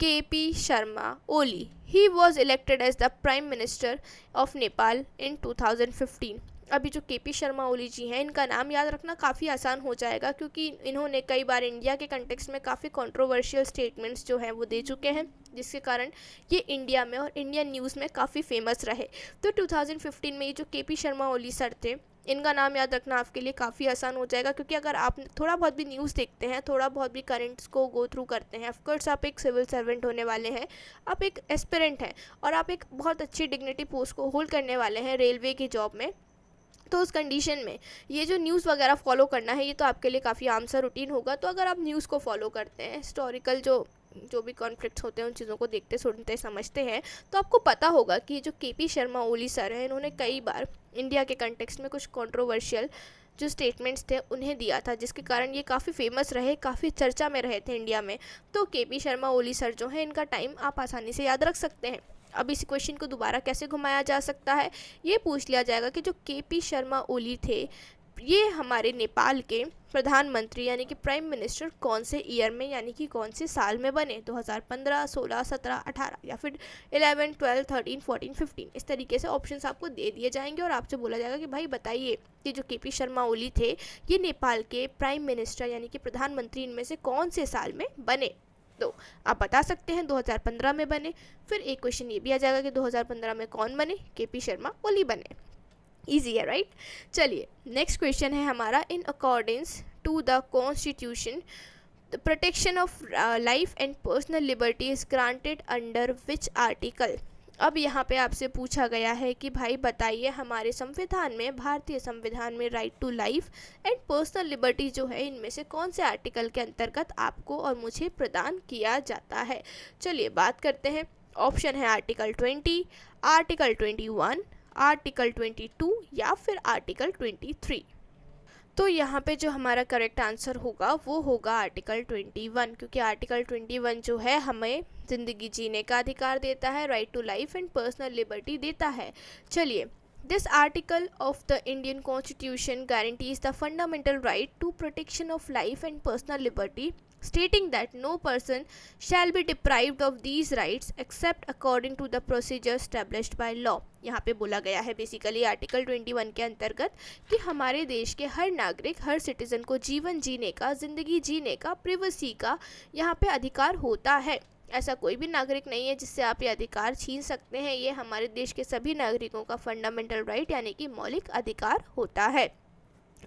KP Sharma Oli. He was elected as the prime minister of Nepal in 2015। अभी जो केपी शर्मा ओली जी हैं, इनका नाम याद रखना काफ़ी आसान हो जाएगा क्योंकि इन्होंने कई बार इंडिया के कंटेक्स्ट में काफ़ी कंट्रोवर्शियल स्टेटमेंट्स जो हैं वो दे चुके हैं, जिसके कारण ये इंडिया में और इंडियन न्यूज़ में काफ़ी फेमस रहे। तो 2015 में ये जो केपी शर्मा ओली सर थे, इनका नाम याद रखना आपके लिए काफ़ी आसान हो जाएगा क्योंकि अगर आप थोड़ा बहुत भी न्यूज़ देखते हैं, थोड़ा बहुत भी करंट्स को गो थ्रू करते हैं, ऑफकोर्स आप एक सिविल सर्वेंट होने वाले हैं, आप एक एस्पिरेंट हैं और आप एक बहुत अच्छी डिग्निटी पोस्ट को होल्ड करने वाले हैं रेलवे की जॉब में, तो उस कंडीशन में ये जो न्यूज़ वगैरह फॉलो करना है ये तो आपके लिए काफ़ी आम सा रूटीन होगा। तो अगर आप न्यूज़ को फॉलो करते हैं, हिस्टोरिकल जो भी कॉन्फ्लिक्ट्स होते हैं उन चीज़ों को देखते सुनते समझते हैं, तो आपको पता होगा कि जो केपी शर्मा ओली सर हैं, इन्होंने कई बार इंडिया के कंटेक्स्ट में कुछ कंट्रोवर्शियल जो स्टेटमेंट्स थे उन्हें दिया था, जिसके कारण ये काफ़ी फेमस रहे, काफ़ी चर्चा में रहे थे इंडिया में। तो केपी शर्मा ओली सर जो हैं, इनका टाइम आप आसानी से याद रख सकते हैं। अब इस क्वेश्चन को दोबारा कैसे घुमाया जा सकता है, ये पूछ लिया जाएगा कि जो केपी शर्मा ओली थे ये हमारे नेपाल के प्रधानमंत्री यानी कि प्राइम मिनिस्टर कौन से ईयर में यानी कि कौन से साल में बने, 2015, 16, 17, 18 या फिर 11, 12, 13, 14, 15। इस तरीके से ऑप्शंस आपको दे दिए जाएंगे और आपसे बोला जाएगा कि भाई बताइए कि जो केपी शर्मा ओली थे ये नेपाल के प्राइम मिनिस्टर यानी कि प्रधानमंत्री इनमें से कौन से साल में बने। तो आप बता सकते हैं 2015 में बने। फिर एक क्वेश्चन ये भी आ जाएगा कि 2015 में कौन बने, केपी शर्मा ओली बने। ईजी है राइट। चलिए नेक्स्ट क्वेश्चन है हमारा, in accordance to the constitution the protection of life and personal liberty is granted under which article. अब यहाँ पे आपसे पूछा गया है कि भाई बताइए हमारे संविधान में, भारतीय संविधान में right to life and personal liberty जो है इनमें से कौन से आर्टिकल के अंतर्गत आपको और मुझे प्रदान किया जाता है। चलिए बात करते हैं। ऑप्शन है आर्टिकल 20, आर्टिकल 21, आर्टिकल 22 या फिर आर्टिकल 23। तो यहाँ पे जो हमारा करेक्ट आंसर होगा वो होगा आर्टिकल 21, क्योंकि आर्टिकल 21 जो है हमें ज़िंदगी जीने का अधिकार देता है, right to life and personal liberty देता है। चलिए, this article of the Indian constitution guarantees the fundamental right to protection of life and personal liberty, stating that no person shall be deprived of these rights except according to the procedure established by law। यहाँ पे बोला गया है basically article 21 के अंतर्गत कि हमारे देश के हर नागरिक, हर सिटीजन को जीवन जीने का, जिंदगी जीने का, प्रिवेसी का यहाँ पे अधिकार होता है। ऐसा कोई भी नागरिक नहीं है जिससे आप ये अधिकार छीन सकते हैं। ये हमारे देश के सभी नागरिकों का फंडामेंटल राइट यानी कि मौलिक अधिकार होता है।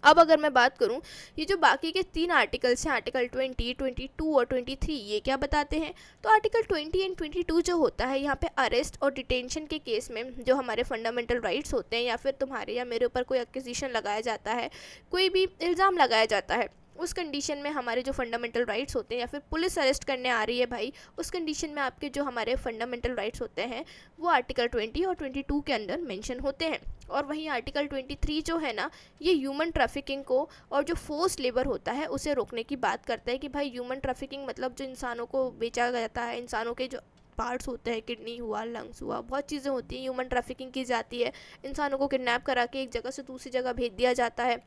अब अगर मैं बात करूं, ये जो बाकी के 3 आर्टिकल्स हैं, आर्टिकल 20, 22 और 23, ये क्या बताते हैं। तो आर्टिकल 20 एंड 22 जो होता है, यहाँ पे अरेस्ट और डिटेंशन के केस में जो हमारे फंडामेंटल राइट्स होते हैं, या फिर तुम्हारे या मेरे ऊपर कोई एक्विजिशन लगाया जाता है, कोई भी इल्ज़ाम लगाया जाता है, उस कंडीशन में हमारे जो फंडामेंटल राइट्स होते हैं, या फिर पुलिस अरेस्ट करने आ रही है भाई, उस कंडीशन में आपके जो हमारे फंडामेंटल राइट्स होते हैं वो आर्टिकल 20 और 22 के अंदर मेंशन होते हैं। और वहीं आर्टिकल 23 जो है ना, ये ह्यूमन ट्रैफिकिंग को और जो फोर्स लेबर होता है उसे रोकने की बात करता है कि भाई ह्यूमन ट्रैफिकिंग मतलब जो इंसानों को बेचा जाता है, इंसानों के जो पार्ट्स होते हैं, किडनी हुआ, लंग्स हुआ, बहुत चीज़ें होती हैं, ह्यूमन ट्रैफिकिंग की जाती है। इंसानों को किडनैप करा के एक जगह से दूसरी जगह भेज दिया जाता है।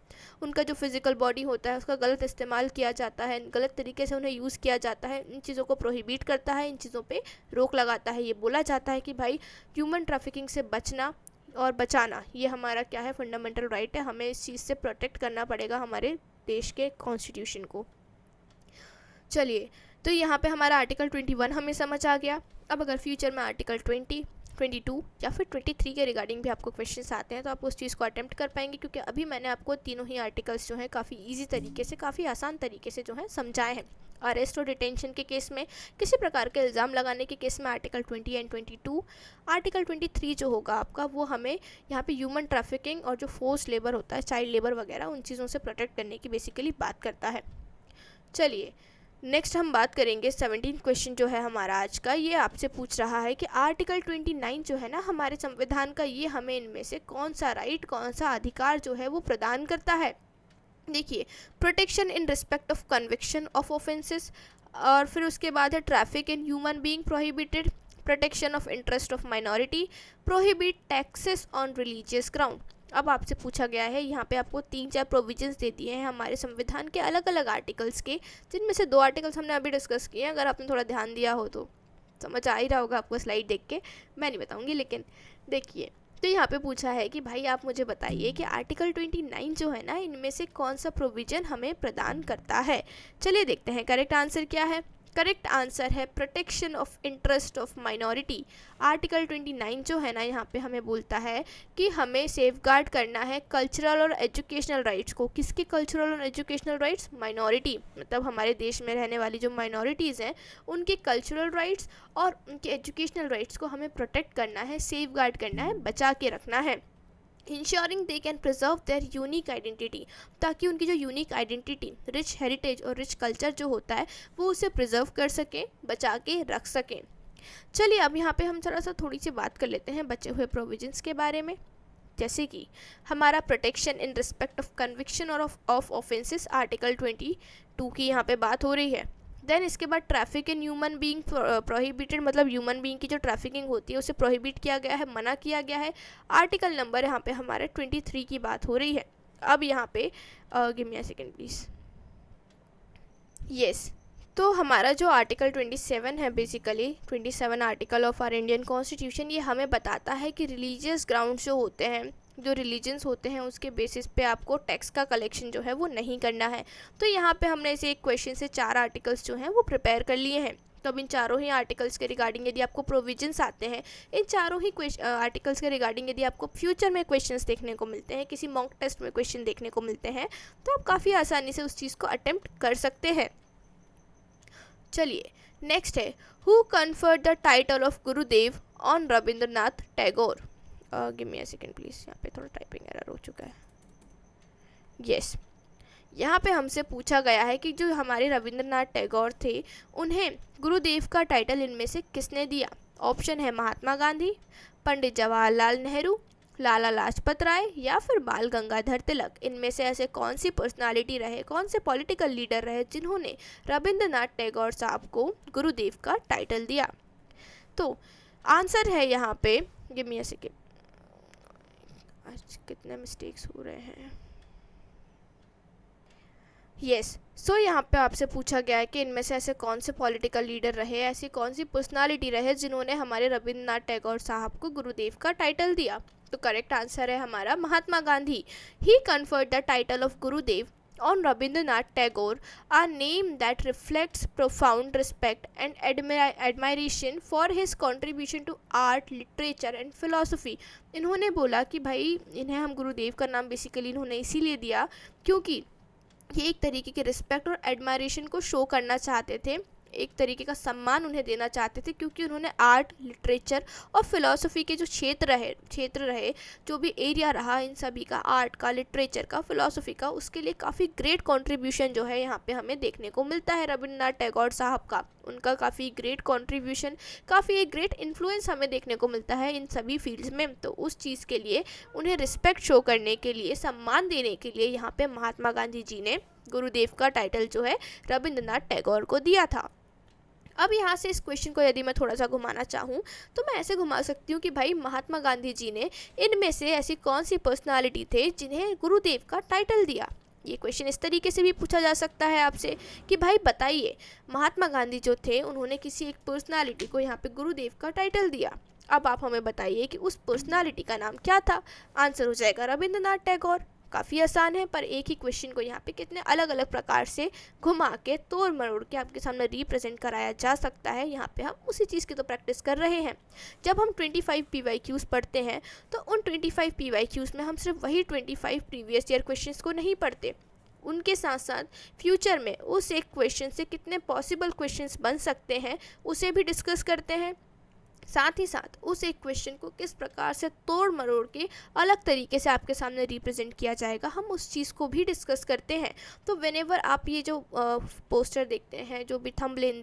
उनका जो फिजिकल बॉडी होता है उसका गलत इस्तेमाल किया जाता है, गलत तरीके से उन्हें यूज़ किया जाता है। इन चीज़ों को प्रोहिबिट करता है, इन चीज़ों पर रोक लगाता है। ये बोला जाता है कि भाई ह्यूमन ट्रैफिकिंग से बचना और बचाना ये हमारा क्या है, फंडामेंटल राइट है। हमें इस चीज़ से प्रोटेक्ट करना पड़ेगा हमारे देश के कॉन्स्टिट्यूशन को। चलिए, तो यहाँ पे हमारा आर्टिकल 21 हमें समझ आ गया। अब अगर फ्यूचर में आर्टिकल 20, 22 या फिर 23 के रिगार्डिंग भी आपको क्वेश्चंस आते हैं तो आप उस चीज़ को अटेम्प्ट कर पाएंगे, क्योंकि अभी मैंने आपको तीनों ही आर्टिकल्स जो हैं काफ़ी ईजी तरीके से, काफ़ी आसान तरीके से जो है समझाए हैं। अरेस्ट और डिटेंशन के केस में, किसी प्रकार के इल्ज़ाम लगाने के केस में आर्टिकल 20 एंड 22। आर्टिकल 23 जो होगा आपका वो हमें यहाँ पे ह्यूमन ट्रैफिकिंग और जो फोर्स लेबर होता है, चाइल्ड लेबर वगैरह, उन चीज़ों से प्रोटेक्ट करने की बेसिकली बात करता है। चलिए नेक्स्ट हम बात करेंगे 17 क्वेश्चन जो है हमारा आज का, ये आपसे पूछ रहा है कि आर्टिकल 29 जो है ना हमारे संविधान का, ये हमें इनमें से कौन सा राइट, कौन सा अधिकार जो है वो प्रदान करता है। देखिए, protection in respect of conviction of offences, और फिर उसके बाद है traffic in human being prohibited, protection of interest of minority, prohibit taxes on religious ground. अब आपसे पूछा गया है, यहाँ पे आपको 3-4 प्रोविजंस दे दिए हैं हमारे संविधान के अलग अलग आर्टिकल्स के, जिनमें से 2 आर्टिकल्स हमने अभी डिस्कस किए हैं। अगर आपने थोड़ा ध्यान दिया हो तो समझ आ ही रहा होगा आपको स्लाइड देख के, मैं नहीं बताऊँगी, लेकिन देखिए। तो यहाँ पे पूछा है कि भाई आप मुझे बताइए कि आर्टिकल 29 जो है ना, इनमें से कौन सा प्रोविज़न हमें प्रदान करता है। चलिए देखते हैं करेक्ट आंसर क्या है। करेक्ट आंसर है protection of interest of minority. Article 29 जो है ना, यहाँ पे हमें बोलता है कि हमें सेफगार्ड करना है कल्चरल और एजुकेशनल राइट्स को। किसके कल्चरल और एजुकेशनल राइट्स? माइनॉरिटी, मतलब हमारे देश में रहने वाली जो माइनॉरिटीज़ हैं उनके कल्चरल राइट्स और उनके एजुकेशनल राइट्स को हमें प्रोटेक्ट करना है, सेफगार्ड करना है, बचा के रखना है। Ensuring they can preserve there unique identity, ताकि उनकी जो यूनिक आइडेंटिटी, रिच हेरिटेज और रिच कल्चर जो होता है वो उसे प्रिजर्व कर सकें, बचा के रख सकें। चलिए अब यहाँ पे हम थोड़ी सी बात कर लेते हैं बचे हुए प्रोविजंस के बारे में, जैसे कि हमारा protection in respect of conviction और ऑफ ऑफेंसेस, आर्टिकल 22 की यहाँ पे बात हो रही है। देन इसके बाद traffic in human being prohibited, मतलब ह्यूमन बीइंग की जो ट्रैफिकिंग होती है उसे प्रोहिबिट किया गया है, मना किया गया है। आर्टिकल नंबर यहाँ पे हमारे 23 की बात हो रही है। अब यहाँ पे give me a second please. Yes, तो हमारा जो आर्टिकल 27 है, basically 27 article of our Indian constitution, ये हमें बताता है कि रिलीजियस ग्राउंड जो होते हैं, जो रिलीजन्स होते हैं, उसके बेसिस पे आपको टैक्स का कलेक्शन जो है वो नहीं करना है। तो यहाँ पे हमने ऐसे एक क्वेश्चन से 4 आर्टिकल्स जो हैं वो प्रिपेयर कर लिए हैं। तो अब इन चारों ही आर्टिकल्स के रिगार्डिंग यदि आपको प्रोविजंस आते हैं, इन चारों ही आर्टिकल्स के रिगार्डिंग यदि आपको फ्यूचर में क्वेश्चंस देखने को मिलते हैं, किसी मॉक टेस्ट में क्वेश्चन देखने को मिलते हैं, तो आप काफ़ी आसानी से उस चीज़ को अटेम्प्ट कर सकते हैं। चलिए नेक्स्ट है, who conferred the title of Gurudev on Rabindranath Tagore. Give me a second please, यहाँ पे थोड़ा टाइपिंग एरर हो चुका है। यस, यहाँ पे हमसे पूछा गया है कि जो हमारे रविंद्रनाथ टैगोर थे, उन्हें गुरुदेव का टाइटल इनमें से किसने दिया। ऑप्शन है महात्मा गांधी, पंडित जवाहरलाल नेहरू, लाला लाजपत राय या फिर बाल गंगाधर तिलक। इनमें से ऐसे कौन सी पर्सनालिटी रहे, कौन से पॉलिटिकल लीडर रहे जिन्होंने रविंद्रनाथ टैगोर साहब को गुरुदेव का टाइटल दिया। तो आंसर है यहाँ पे, गिव मी अ सेकेंड, आज कितने मिस्टेक्स हो रहे हैं। यस, सो यहाँ पे आपसे पूछा गया है कि इनमें से ऐसे कौन से पॉलिटिकल लीडर रहे, ऐसी कौन सी पर्सनालिटी रहे जिन्होंने हमारे रविंद्रनाथ टैगोर साहब को गुरुदेव का टाइटल दिया। तो करेक्ट आंसर है हमारा महात्मा गांधी। ही conferred the title of Gurudev on Rabindranath Tagore, a name that reflects profound respect and admiration for his contribution to art, literature and philosophy। इन्होंने बोला कि भाई इन्हें हम गुरुदेव का नाम बेसिकली इन्होंने इसीलिए दिया क्योंकि ये एक तरीके के रिस्पेक्ट और एडमायरेशन को शो करना चाहते थे, एक तरीके का सम्मान उन्हें देना चाहते थे, क्योंकि उन्होंने आर्ट, लिटरेचर और फिलॉसफी के जो क्षेत्र रहे, जो भी एरिया रहा, इन सभी का, आर्ट का, लिटरेचर का, फिलॉसफी का, उसके लिए काफ़ी ग्रेट कंट्रीब्यूशन जो है यहाँ पे हमें देखने को मिलता है रविंद्रनाथ टैगोर साहब का। उनका काफ़ी ग्रेट कंट्रीब्यूशन, काफ़ी एक ग्रेट इन्फ्लुएंस हमें देखने को मिलता है इन सभी फील्ड्स में। तो उस चीज़ के लिए उन्हें रिस्पेक्ट शो करने के लिए, सम्मान देने के लिए यहाँ पे महात्मा गांधी जी ने गुरुदेव का टाइटल जो है रविंद्रनाथ टैगोर को दिया था। अब यहाँ से इस क्वेश्चन को यदि मैं थोड़ा सा घुमाना चाहूँ तो मैं ऐसे घुमा सकती हूँ कि भाई महात्मा गांधी जी ने इनमें से ऐसी कौन सी पर्सनालिटी थे जिन्हें गुरुदेव का टाइटल दिया। ये क्वेश्चन इस तरीके से भी पूछा जा सकता है आपसे कि भाई बताइए, महात्मा गांधी जो थे उन्होंने किसी एक पर्सनालिटी को यहाँ पे गुरुदेव का टाइटल दिया। अब आप हमें बताइए कि उस पर्सनालिटी का नाम क्या था। आंसर हो जाएगा रविंद्रनाथ टैगोर। काफ़ी आसान है, पर एक ही क्वेश्चन को यहाँ पे कितने अलग अलग प्रकार से घुमा के, तोड़ मरोड़ के आपके सामने रिप्रेजेंट कराया जा सकता है। यहाँ पे हम उसी चीज़ की तो प्रैक्टिस कर रहे हैं। जब हम 25 PYQs पढ़ते हैं तो उन 25 PYQs में हम सिर्फ वही 25 प्रीवियस ईयर क्वेश्चंस को नहीं पढ़ते, उनके साथ साथ फ्यूचर में उस एक क्वेश्चन से कितने पॉसिबल क्वेश्चंस बन सकते हैं उसे भी डिस्कस करते हैं। साथ ही साथ उस एक क्वेश्चन को किस प्रकार से तोड़ मरोड़ के अलग तरीके से आपके सामने रिप्रेजेंट किया जाएगा, हम उस चीज़ को भी डिस्कस करते हैं। तो व्हेनेवर आप ये जो पोस्टर देखते हैं, जो भी थंबनेल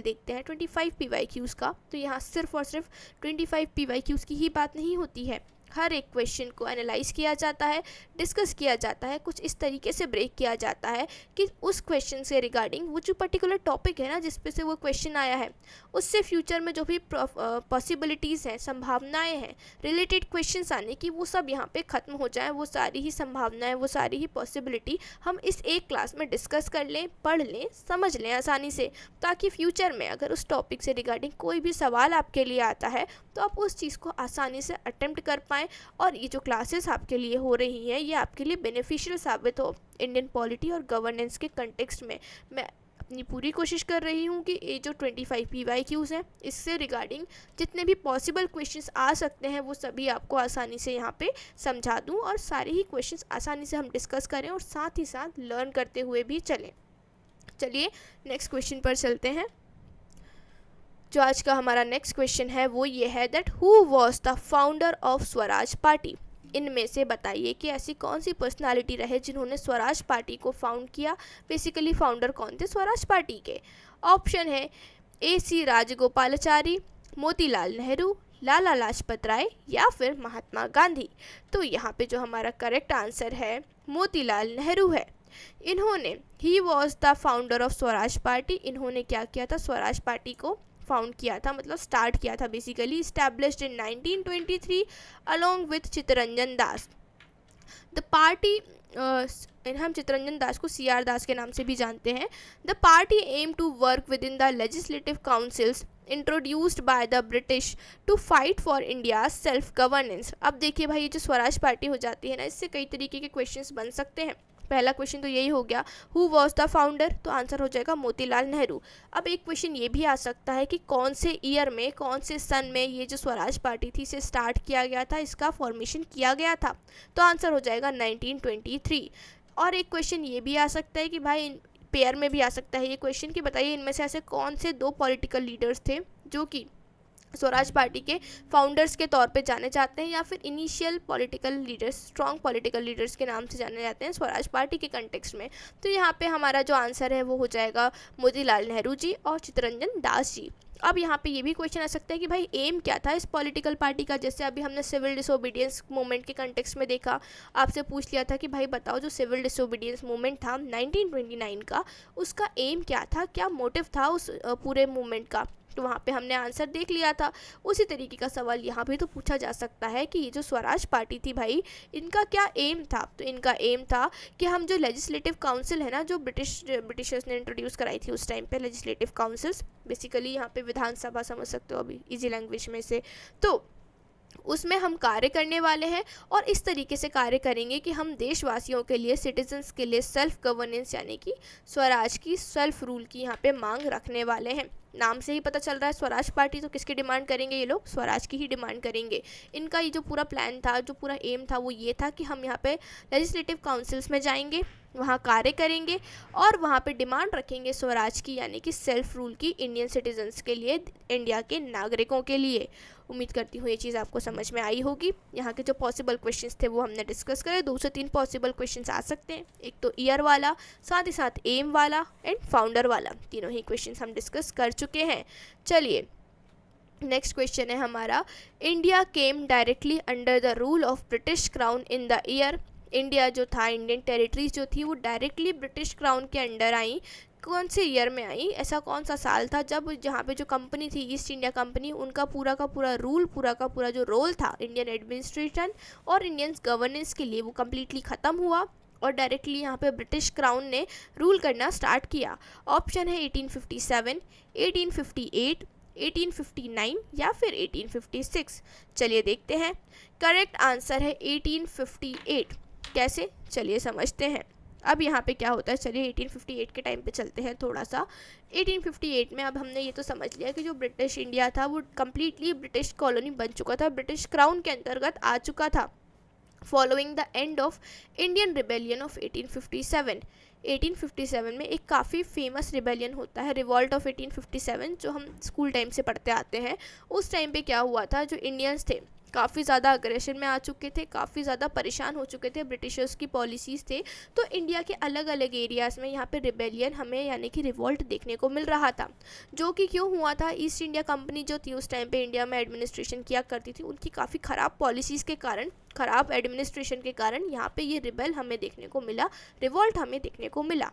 देखते हैं 25 PYQs का, तो यहाँ सिर्फ और सिर्फ 25 PYQs की ही बात नहीं होती है। हर एक क्वेश्चन को एनालाइज किया जाता है, डिस्कस किया जाता है, कुछ इस तरीके से ब्रेक किया जाता है कि उस क्वेश्चन से रिगार्डिंग वो जो पर्टिकुलर टॉपिक है ना जिस पे से वो क्वेश्चन आया है, उससे फ्यूचर में जो भी पॉसिबिलिटीज़ हैं, संभावनाएं हैं रिलेटेड क्वेश्चंस आने की, वो सब यहाँ पे ख़त्म हो जाए। वो सारी ही संभावनाएं, वो सारी ही पॉसिबिलिटी हम इस एक क्लास में डिस्कस कर लें, पढ़ लें, समझ लें आसानी से, ताकि फ्यूचर में अगर उस टॉपिक से रिगार्डिंग कोई भी सवाल आपके लिए आता है तो आप उस चीज़ को आसानी से अटेम्प्ट कर पाएँ और ये जो क्लासेस आपके लिए हो रही हैं ये आपके लिए बेनिफिशियल साबित हो। इंडियन पॉलिटी और गवर्नेंस के कंटेक्स्ट में मैं अपनी पूरी कोशिश कर रही हूँ कि ये जो 25 PYQs हैं इससे रिगार्डिंग जितने भी पॉसिबल क्वेश्चंस आ सकते हैं वो सभी आपको आसानी से यहाँ पे समझा दूँ और सारे ही क्वेश्चंस आसानी से हम डिस्कस करें और साथ ही साथ लर्न करते हुए भी चलें। चलिए नेक्स्ट क्वेश्चन पर चलते हैं। जो आज का हमारा नेक्स्ट क्वेश्चन है वो ये है that who was the founder of Swaraj party. इनमें से बताइए कि ऐसी कौन सी पर्सनालिटी रहे जिन्होंने स्वराज पार्टी को फाउंड किया। बेसिकली फाउंडर कौन थे स्वराज पार्टी के। ऑप्शन है AC राजगोपालाचारी, मोतीलाल नेहरू, लाला लाजपत राय या फिर महात्मा गांधी। तो यहाँ पे जो हमारा करेक्ट आंसर है मोतीलाल नेहरू है। इन्होंने he was the founder of Swaraj party, इन्होंने क्या किया था, स्वराज पार्टी को फाउंड किया था, मतलब स्टार्ट किया था, basically established in 1923 along with Chittaranjan Das. The party, हम चित्तरंजन दास को CR दास के नाम से भी जानते हैं। The party aim to work within the legislative councils introduced by the British to fight for India self governance. अब देखिए भाई, ये जो स्वराज पार्टी हो जाती है ना, इससे कई तरीके के क्वेश्चंस बन सकते हैं। पहला क्वेश्चन तो यही हो गया, हु वॉज द फाउंडर, तो आंसर हो जाएगा मोतीलाल नेहरू। अब एक क्वेश्चन ये भी आ सकता है कि कौन से ईयर में, कौन से सन में ये जो स्वराज पार्टी थी इसे स्टार्ट किया गया था, इसका फॉर्मेशन किया गया था, तो आंसर हो जाएगा 1923। और एक क्वेश्चन ये भी आ सकता है कि भाई, पेयर में भी आ सकता है ये क्वेश्चन कि बताइए इनमें से ऐसे कौन से 2 पॉलिटिकल लीडर्स थे जो कि स्वराज पार्टी के फाउंडर्स के तौर पे जाने जाते हैं, या फिर initial political leaders, strong political leaders के नाम से जाने जाते हैं स्वराज पार्टी के कंटेक्स्ट में। तो यहाँ पे हमारा जो आंसर है वो हो जाएगा मोतीलाल नेहरू जी और चित्तरंजन दास जी। अब यहाँ पे ये भी क्वेश्चन आ सकता है कि भाई एम क्या था इस पॉलिटिकल पार्टी का, जैसे अभी हमने सिविल डिसोबीडियंस मूवमेंट के कंटेक्स्ट में देखा, आपसे पूछ लिया था कि भाई बताओ जो सिविल डिसोबीडियंस मूवमेंट था 1929 का, उसका एम क्या था, क्या मोटिव था उस पूरे मूवमेंट का, तो वहाँ पे हमने आंसर देख लिया था। उसी तरीके का सवाल यहाँ भी तो पूछा जा सकता है कि ये जो स्वराज पार्टी थी भाई, इनका क्या एम था, तो इनका एम था कि हम जो लेजिस्लेटिव काउंसिल है ना, जो ब्रिटिशर्स ने इंट्रोड्यूस कराई थी उस टाइम पे, लेजिस्लेटिव काउंसिल्स बेसिकली यहाँ पे विधानसभा समझ सकते हो अभी इजी लैंग्वेज में से, तो उसमें हम कार्य करने वाले हैं और इस तरीके से कार्य करेंगे कि हम देशवासियों के लिए, सिटीजन्स के लिए सेल्फ गवर्नेंस यानी कि स्वराज की, सेल्फ रूल की यहाँ पे मांग रखने वाले हैं। नाम से ही पता चल रहा है स्वराज पार्टी, तो किसकी डिमांड करेंगे ये लोग, स्वराज की ही डिमांड करेंगे। इनका ये जो पूरा प्लान था, जो पूरा एम था वो ये था कि हम यहाँ पे लेजिस्लेटिव काउंसिल्स में जाएंगे, वहाँ कार्य करेंगे और वहाँ पे डिमांड रखेंगे स्वराज की यानी कि सेल्फ रूल की, इंडियन सिटीजन्स के लिए, इंडिया के नागरिकों के लिए। उम्मीद करती हूँ ये चीज़ आपको समझ में आई होगी। यहाँ के जो पॉसिबल क्वेश्चंस थे वो हमने डिस्कस करे, 2 से 3 पॉसिबल क्वेश्चंस आ सकते हैं, एक तो ईयर वाला, साथ ही साथ एम वाला एंड फाउंडर वाला, तीनों ही क्वेश्चंस हम डिस्कस कर चुके हैं। चलिए नेक्स्ट क्वेश्चन है हमारा, India came directly under the rule of British crown in the year, India जो था, इंडियन टेरिटरीज जो थी वो डायरेक्टली ब्रिटिश क्राउन के अंडर आई, कौन से ईयर में आई, ऐसा कौन सा साल था जब जहाँ पे जो कंपनी थी ईस्ट इंडिया कंपनी, उनका पूरा का पूरा रूल, पूरा का पूरा जो रोल था इंडियन एडमिनिस्ट्रेशन और इंडियन गवर्नेंस के लिए वो कम्प्लीटली ख़त्म हुआ और डायरेक्टली यहाँ पे ब्रिटिश क्राउन ने रूल करना स्टार्ट किया। ऑप्शन है 1857, 1858, 1859 या फिर 1856। चलिए देखते हैं, करेक्ट आंसर है 1858। कैसे, चलिए समझते हैं। अब यहाँ पे क्या होता है, चलिए 1858 के टाइम पे चलते हैं थोड़ा सा। 1858 में अब हमने ये तो समझ लिया कि जो ब्रिटिश इंडिया था वो कम्प्लीटली ब्रिटिश कॉलोनी बन चुका था, ब्रिटिश क्राउन के अंतर्गत आ चुका था, following the end of Indian rebellion of 1857। 1857 में एक काफ़ी फेमस रिबेलियन होता है, रिवॉल्ट ऑफ 1857, जो हम स्कूल टाइम से पढ़ते आते हैं। उस टाइम पे क्या हुआ था, जो इंडियंस थे काफ़ी ज़्यादा अग्रेशन में आ चुके थे, काफ़ी ज़्यादा परेशान हो चुके थे, ब्रिटिशर्स की पॉलिसीज़ थे, तो इंडिया के अलग अलग एरियाज़ में यहाँ पे रिबेलियन हमें यानी कि रिवॉल्ट देखने को मिल रहा था। जो कि क्यों हुआ था, ईस्ट इंडिया कंपनी जो थी उस टाइम पे इंडिया में एडमिनिस्ट्रेशन किया करती थी, उनकी काफ़ी ख़राब पॉलिसीज़ के कारण, ख़राब एडमिनिस्ट्रेशन के कारण यहाँ पे ये रिबेल हमें देखने को मिला, रिवॉल्ट हमें देखने को मिला।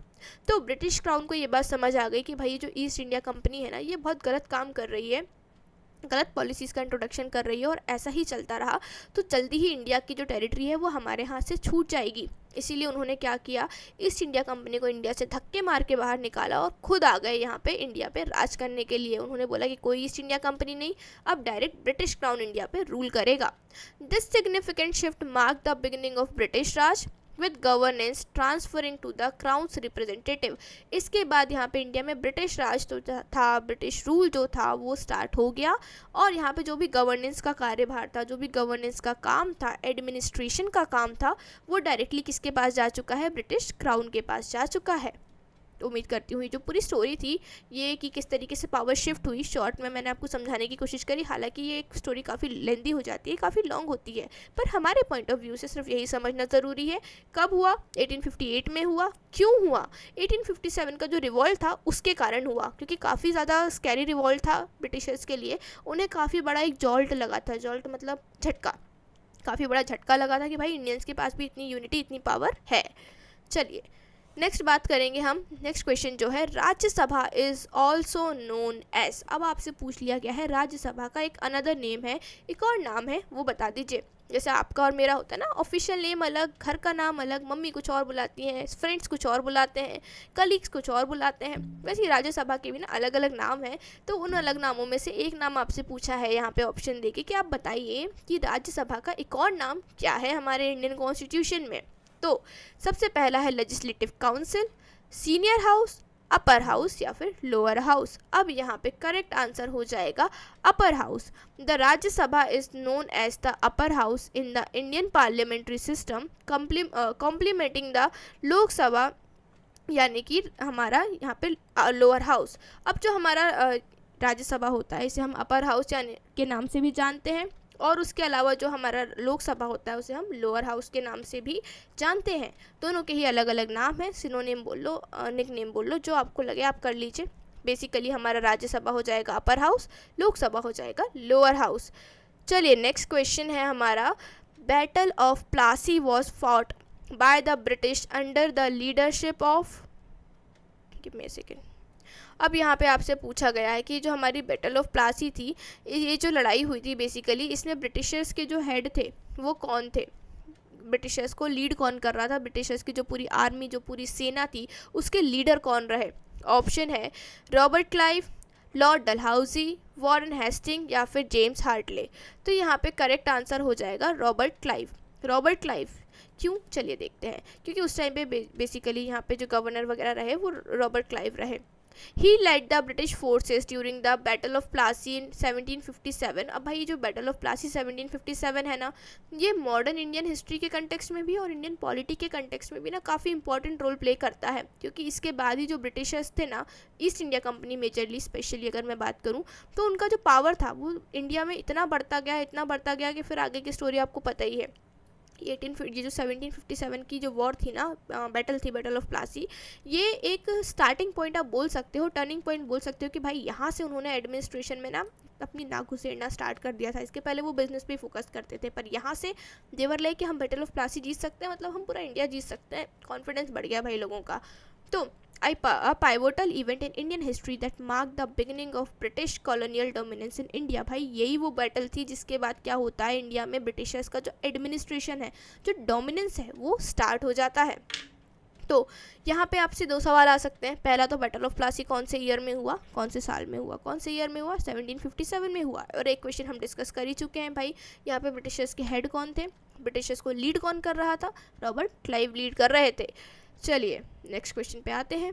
तो ब्रिटिश क्राउन को ये बात समझ आ गई कि भाई जो ईस्ट इंडिया कंपनी है ना, ये बहुत गलत काम कर रही है, गलत पॉलिसीज़ का इंट्रोडक्शन कर रही है और ऐसा ही चलता रहा तो जल्दी ही इंडिया की जो टेरिटरी है वो हमारे हाथ से छूट जाएगी। इसीलिए उन्होंने क्या किया, ईस्ट इंडिया कंपनी को इंडिया से धक्के मार के बाहर निकाला और खुद आ गए यहाँ पे इंडिया पे राज करने के लिए। उन्होंने बोला कि कोई ईस्ट इंडिया कंपनी नहीं, अब डायरेक्ट ब्रिटिश क्राउन इंडिया पे रूल करेगा। This significant shift mark the beginning of British Raj with governance transferring to the crown's representative. इसके बाद यहाँ पे इंडिया में ब्रिटिश राज तो था, ब्रिटिश रूल जो था वो स्टार्ट हो गया और यहाँ पे जो भी गवर्नेंस का कार्यभार था, जो भी गवर्नेंस का काम था, एडमिनिस्ट्रेशन का काम था, वो डायरेक्टली किसके पास जा चुका है, ब्रिटिश क्राउन के पास जा चुका है। उम्मीद करती हूँ ये जो पूरी स्टोरी थी ये कि किस तरीके से पावर शिफ्ट हुई, शॉर्ट में मैंने आपको समझाने की कोशिश करी। हालांकि ये एक स्टोरी काफ़ी लेंदी हो जाती है, काफ़ी लॉन्ग होती है, पर हमारे पॉइंट ऑफ व्यू से सिर्फ यही समझना ज़रूरी है। कब हुआ, 1858 में हुआ। क्यों हुआ, 1857 का जो रिवॉल्ट था उसके कारण हुआ, क्योंकि काफ़ी ज़्यादा स्कैरी रिवॉल्ट था ब्रिटिशर्स के लिए। उन्हें काफ़ी बड़ा एक जॉल्ट लगा था, जॉल्ट मतलब झटका, काफ़ी बड़ा झटका लगा था कि भाई इंडियंस के पास भी इतनी यूनिटी, इतनी पावर है। चलिए नेक्स्ट बात करेंगे हम, नेक्स्ट क्वेश्चन जो है, Rajya Sabha is also known as. अब आपसे पूछ लिया गया है राज्यसभा का एक अनदर नेम है, एक और नाम है, वो बता दीजिए। जैसे आपका और मेरा होता है ना, ऑफिशियल नेम अलग, घर का नाम अलग, मम्मी कुछ और बुलाती हैं, फ्रेंड्स कुछ और बुलाते हैं, कलीग्स कुछ और बुलाते हैं, वैसे ही राज्यसभा के भी ना अलग अलग नाम हैं। तो उन अलग नामों में से एक नाम आपसे पूछा है यहाँ पे ऑप्शन देके कि आप बताइए कि राज्यसभा का एक और नाम क्या है हमारे इंडियन कॉन्स्टिट्यूशन में। तो सबसे पहला है legislative council, senior house, upper house या फिर लोअर हाउस। अब यहाँ पे करेक्ट आंसर हो जाएगा upper house. The Rajya Sabha is known as the upper house in the Indian parliamentary system, complementing the Lok Sabha, यानी कि हमारा यहाँ पे लोअर हाउस। अब जो हमारा राज्यसभा होता है इसे हम अपर हाउस यानी के नाम से भी जानते हैं, और उसके अलावा जो हमारा लोकसभा होता है उसे हम लोअर हाउस के नाम से भी जानते हैं। दोनों के ही अलग अलग नाम हैं, सिनोनिम बोल लो, निक नेम बोल लो, जो आपको लगे आप कर लीजिए। बेसिकली हमारा राज्यसभा हो जाएगा अपर हाउस, लोकसभा हो जाएगा लोअर हाउस। चलिए नेक्स्ट क्वेश्चन है हमारा, battle of Plassey was fought bye the British under the leadership of, give me a second. अब यहाँ पे आपसे पूछा गया है कि जो हमारी बैटल ऑफ प्लासी थी, ये जो लड़ाई हुई थी बेसिकली, इसमें ब्रिटिशर्स के जो हेड थे वो कौन थे, ब्रिटिशर्स को लीड कौन कर रहा था, ब्रिटिशर्स की जो पूरी आर्मी, जो पूरी सेना थी, उसके लीडर कौन रहे। ऑप्शन है Robert Clive, Lord Dalhousie, Warren Hastings या फिर जेम्स हार्टले। तो यहाँ पे करेक्ट आंसर हो जाएगा रॉबर्ट क्लाइव। रॉबर्ट क्लाइव क्यों, चलिए देखते हैं, क्योंकि उस टाइम पे बेसिकली यहाँ पे जो गवर्नर वगैरह रहे वो रॉबर्ट क्लाइव रहे। He led the British forces during the battle of Plassey in 1757। अब भाई जो बैटल ऑफ प्लासी 1757 है ना, ये मॉडर्न इंडियन हिस्ट्री के कंटेक्स्ट में भी और इंडियन पॉलिटी के कंटेक्स्ट में भी ना काफ़ी इंपॉर्टेंट रोल प्ले करता है, क्योंकि इसके बाद ही जो ब्रिटिशर्स थे ना, east India company majorly specially अगर मैं बात करूँ, तो उनका जो पावर था वो इंडिया में इतना बढ़ता गया कि फिर आगे की स्टोरी आपको पता ही है। ये जो 1757 की जो वॉर थी ना, बैटल थी, बैटल ऑफ प्लासी, ये एक स्टार्टिंग पॉइंट आप बोल सकते हो, टर्निंग पॉइंट बोल सकते हो कि भाई यहाँ से उन्होंने एडमिनिस्ट्रेशन में ना अपनी नाक घुसेड़ना स्टार्ट कर दिया था। इसके पहले वो बिजनेस पे फोकस करते थे, पर यहाँ से देवर लाइक कि हम बैटल ऑफ प्लासी जीत सकते हैं, मतलब हम पूरा इंडिया जीत सकते हैं, कॉन्फिडेंस बढ़ गया भाई लोगों का। तो a pivotal event in Indian history that marked the beginning of British colonial dominance in India। भाई यही वो बैटल थी जिसके बाद क्या होता है, इंडिया में ब्रिटिशर्स का जो एडमिनिस्ट्रेशन है, जो डोमिनेंस है, वो स्टार्ट हो जाता है। तो यहाँ पे आपसे दो सवाल आ सकते हैं। पहला तो बैटल ऑफ प्लासी कौन से ईयर में हुआ, कौन से साल में हुआ, कौन से ईयर में हुआ, 1757 में हुआ। और एक क्वेश्चन हम डिस्कस कर ही चुके हैं भाई, यहाँ पे ब्रिटिशर्स के हेड कौन थे, ब्रिटिशर्स को लीड कौन कर रहा था, रॉबर्ट क्लाइव लीड कर रहे थे। चलिए नेक्स्ट क्वेश्चन पे आते हैं।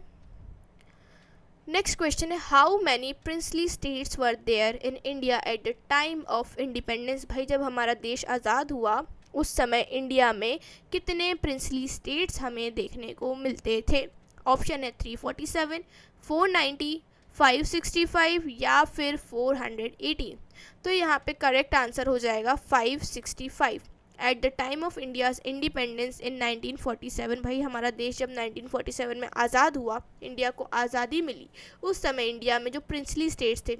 नेक्स्ट क्वेश्चन है, how many princely states were there in India at the time of independence. भाई जब हमारा देश आज़ाद हुआ उस समय इंडिया में कितने प्रिंसली स्टेट्स हमें देखने को मिलते थे। ऑप्शन है 347, 490, 565 या फिर 480। तो यहाँ पे करेक्ट आंसर हो जाएगा 565। Eight the time of India's independence in 1947, भाई हमारा देश जब 1947 में आज़ाद हुआ, इंडिया को आज़ादी मिली, उस समय इंडिया में जो प्रिंसली स्टेट्स थे,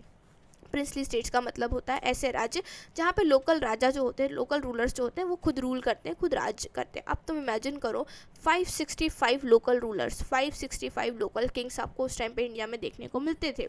प्रिंसली स्टेट्स का मतलब होता है ऐसे राज्य जहाँ पे लोकल राजा जो होते हैं, लोकल रूलर्स जो होते हैं, वो खुद रूल करते हैं, खुद राज्य करते हैं। अब तुम इमेजिन करो 565 लोकल रूलर्स, 565 लोकल किंग्स आपको उस टाइम पे इंडिया में देखने को मिलते थे।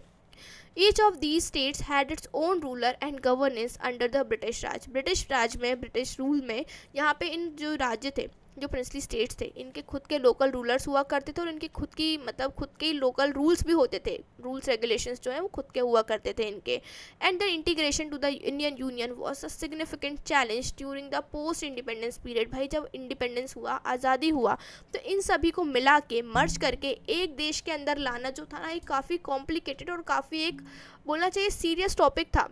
Each of these states had its own ruler and governance under the British Raj. British Raj में, ब्रिटिश रूल में, यहाँ पे इन जो राज्य थे, जो प्रिंसली स्टेट्स थे, इनके खुद के लोकल रूलर्स हुआ करते थे और इनके खुद की मतलब खुद के लोकल रूल्स भी होते थे। रूल्स रेगुलेशंस जो हैं वो खुद के हुआ करते थे इनके। And the integration to the Indian union was a significant challenge during the post independence period. भाई जब इंडिपेंडेंस हुआ, आज़ादी हुआ, तो इन सभी को मिला के मर्ज करके एक देश के अंदर लाना जो था ना, एक काफ़ी कॉम्प्लिकेटेड और काफ़ी एक बोलना चाहिए सीरियस टॉपिक था,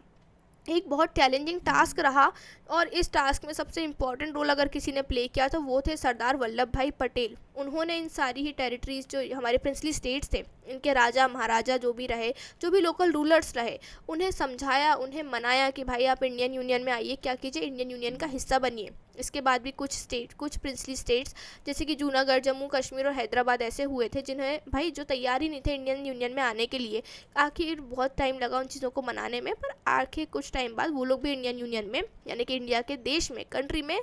एक बहुत चैलेंजिंग टास्क रहा। और इस टास्क में सबसे इम्पॉर्टेंट रोल अगर किसी ने प्ले किया तो वो थे सरदार वल्लभ भाई पटेल। उन्होंने इन सारी ही टेरिटरीज़ जो हमारे प्रिंसली स्टेट्स थे, इनके राजा महाराजा जो भी रहे, जो भी लोकल रूलर्स रहे, उन्हें समझाया, उन्हें मनाया कि भाई आप इंडियन यूनियन में आइए, क्या कीजिए, इंडियन यूनियन का हिस्सा बनिए। इसके बाद भी कुछ प्रिंसली स्टेट्स जैसे कि जूनागढ़, जम्मू कश्मीर और हैदराबाद ऐसे हुए थे जिन्हें भाई जो तैयार ही नहीं थे इंडियन यूनियन में आने के लिए। आखिर बहुत टाइम लगा उन चीज़ों को मनाने में, पर आखिर कुछ टाइम बाद वो लोग भी इंडियन यूनियन में, यानी कि इंडिया के देश में, कंट्री में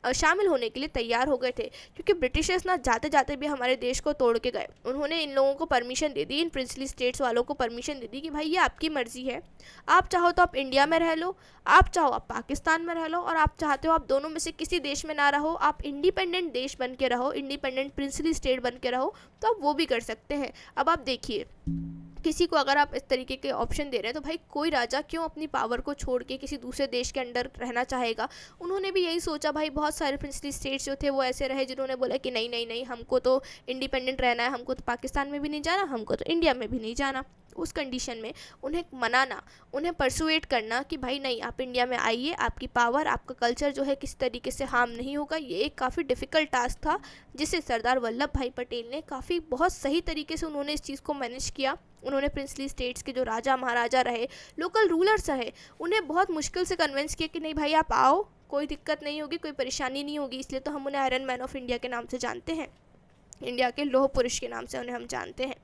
शामिल होने के लिए तैयार हो गए थे, क्योंकि ब्रिटिशर्स ना जाते जाते भी हमारे देश को तोड़ के गए। उन्होंने इन लोगों को परमिशन दे दी, इन प्रिंसली स्टेट्स वालों को परमिशन दे दी कि भाई ये आपकी मर्जी है, आप चाहो तो आप इंडिया में रह लो, आप चाहो आप पाकिस्तान में रह लो, और आप चाहते हो आप दोनों में से किसी देश में ना रहो, आप इंडिपेंडेंट देश बन के रहो, इंडिपेंडेंट प्रिंसली स्टेट बन के रहो, तो आप वो भी कर सकते हैं। अब आप देखिए, किसी को अगर आप इस तरीके के ऑप्शन दे रहे हैं तो भाई कोई राजा क्यों अपनी पावर को छोड़ के किसी दूसरे देश के अंडर रहना चाहेगा। उन्होंने भी यही सोचा, भाई बहुत सारे प्रिंसली स्टेट्स जो थे वो ऐसे रहे जिन्होंने बोला कि नहीं नहीं नहीं, हमको तो इंडिपेंडेंट रहना है, हमको तो पाकिस्तान में भी नहीं जाना, हमको तो इंडिया में भी नहीं जाना। उस कंडीशन में उन्हें मनाना, उन्हें परसुएट करना कि भाई नहीं, आप इंडिया में आइए, आपकी पावर, आपका कल्चर जो है किसी तरीके से हार्म नहीं होगा। ये एक काफ़ी डिफ़िकल्ट टास्क था जिसे सरदार वल्लभ भाई पटेल ने काफ़ी बहुत सही तरीके से उन्होंने इस चीज़ को मैनेज किया। उन्होंने प्रिंसली स्टेट्स के जो राजा महाराजा रहे, लोकल रूलर्स रहे, उन्हें बहुत मुश्किल से कन्विंस किया कि नहीं भाई आप आओ, कोई दिक्कत नहीं होगी, कोई परेशानी नहीं होगी। इसलिए तो हम उन्हें आयरन मैन ऑफ इंडिया के नाम से जानते हैं, इंडिया के लौह पुरुष के नाम से उन्हें हम जानते हैं।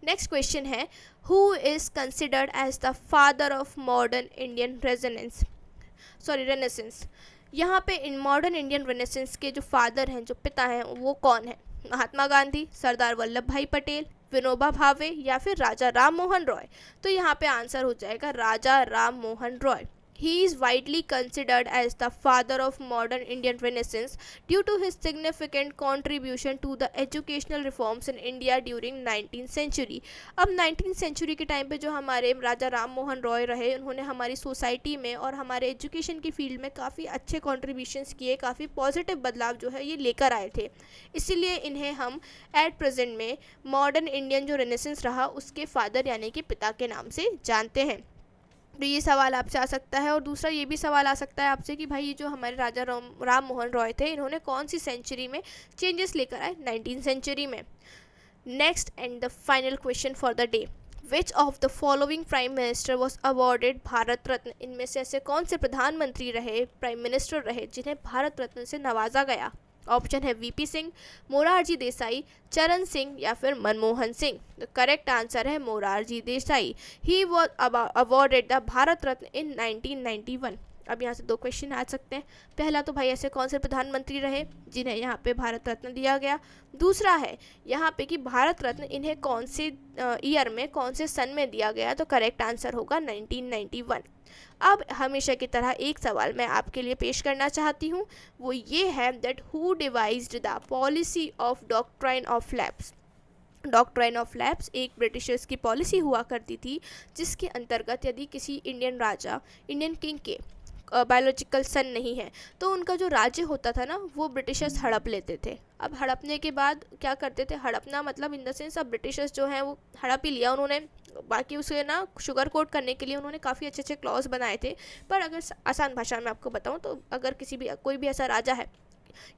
नेक्स्ट क्वेश्चन है, who is considered as the father of modern Indian renaissance. यहाँ पे इन मॉडर्न इंडियन रेनेसेंस के जो फादर हैं, जो पिता हैं, वो कौन है? महात्मा गांधी, सरदार वल्लभ भाई पटेल, विनोबा भावे, या फिर राजा राम मोहन रॉय। तो यहाँ पे आंसर हो जाएगा राजा Ram Mohan Roy. He is widely considered as the father of modern Indian Renaissance due to his significant contribution to the educational reforms in India during 19th century। अब 19th century के टाइम पे जो हमारे राजा राम मोहन रॉय रहे, उन्होंने हमारी सोसाइटी में और हमारे एजुकेशन की फील्ड में काफ़ी अच्छे कॉन्ट्रीब्यूशंस किए, काफ़ी पॉजिटिव बदलाव जो है ये लेकर आए थे। इसीलिए इन्हें हम एट प्रेजेंट में मॉडर्न इंडियन जो रेनेसेंस रहा उसके फादर यानी कि पिता के नाम से जानते हैं। तो ये सवाल आपसे आ सकता है। और दूसरा ये भी सवाल आ सकता है आपसे कि भाई ये जो हमारे राजा राम मोहन रॉय थे, इन्होंने कौन सी सेंचुरी में चेंजेस लेकर आए? 19th सेंचुरी में। Next and the final question for the day, which of the following prime minister was awarded Bharat Ratna. इनमें से ऐसे कौन से प्रधानमंत्री रहे, प्राइम मिनिस्टर रहे, जिन्हें भारत रत्न से नवाजा गया? ऑप्शन है वीपी सिंह, मोरारजी देसाई, चरण सिंह, या फिर Manmohan Singh. The correct answer है Morarji Desai. He was awarded the Bharat Ratna in 1991। अब यहाँ से दो क्वेश्चन आ सकते हैं। पहला तो भाई ऐसे कौन से प्रधानमंत्री रहे जिन्हें यहाँ पे भारत रत्न दिया गया। दूसरा है यहाँ पे कि भारत रत्न इन्हें कौन से ईयर में, कौन से सन में दिया गया। तो करेक्ट आंसर होगा 1991। अब हमेशा की तरह एक सवाल मैं आपके लिए पेश करना चाहती हूँ, वो ये है that who devised the policy of doctrine of lapse. Doctrine of lapse एक ब्रिटिशर्स की पॉलिसी हुआ करती थी, जिसके अंतर्गत यदि किसी इंडियन राजा, इंडियन किंग के बायोलॉजिकल सन नहीं है तो उनका जो राज्य होता था ना, वो ब्रिटिशर्स हड़प लेते थे। अब हड़पने के बाद क्या करते थे, हड़पना मतलब इन द सेंस अब ब्रिटिशर्स जो हैं वो हड़प ही लिया उन्होंने, बाकी उसे ना शुगर कोट करने के लिए उन्होंने काफ़ी अच्छे अच्छे क्लॉज बनाए थे। पर अगर आसान भाषा में आपको बताऊं तो अगर कोई भी ऐसा राजा है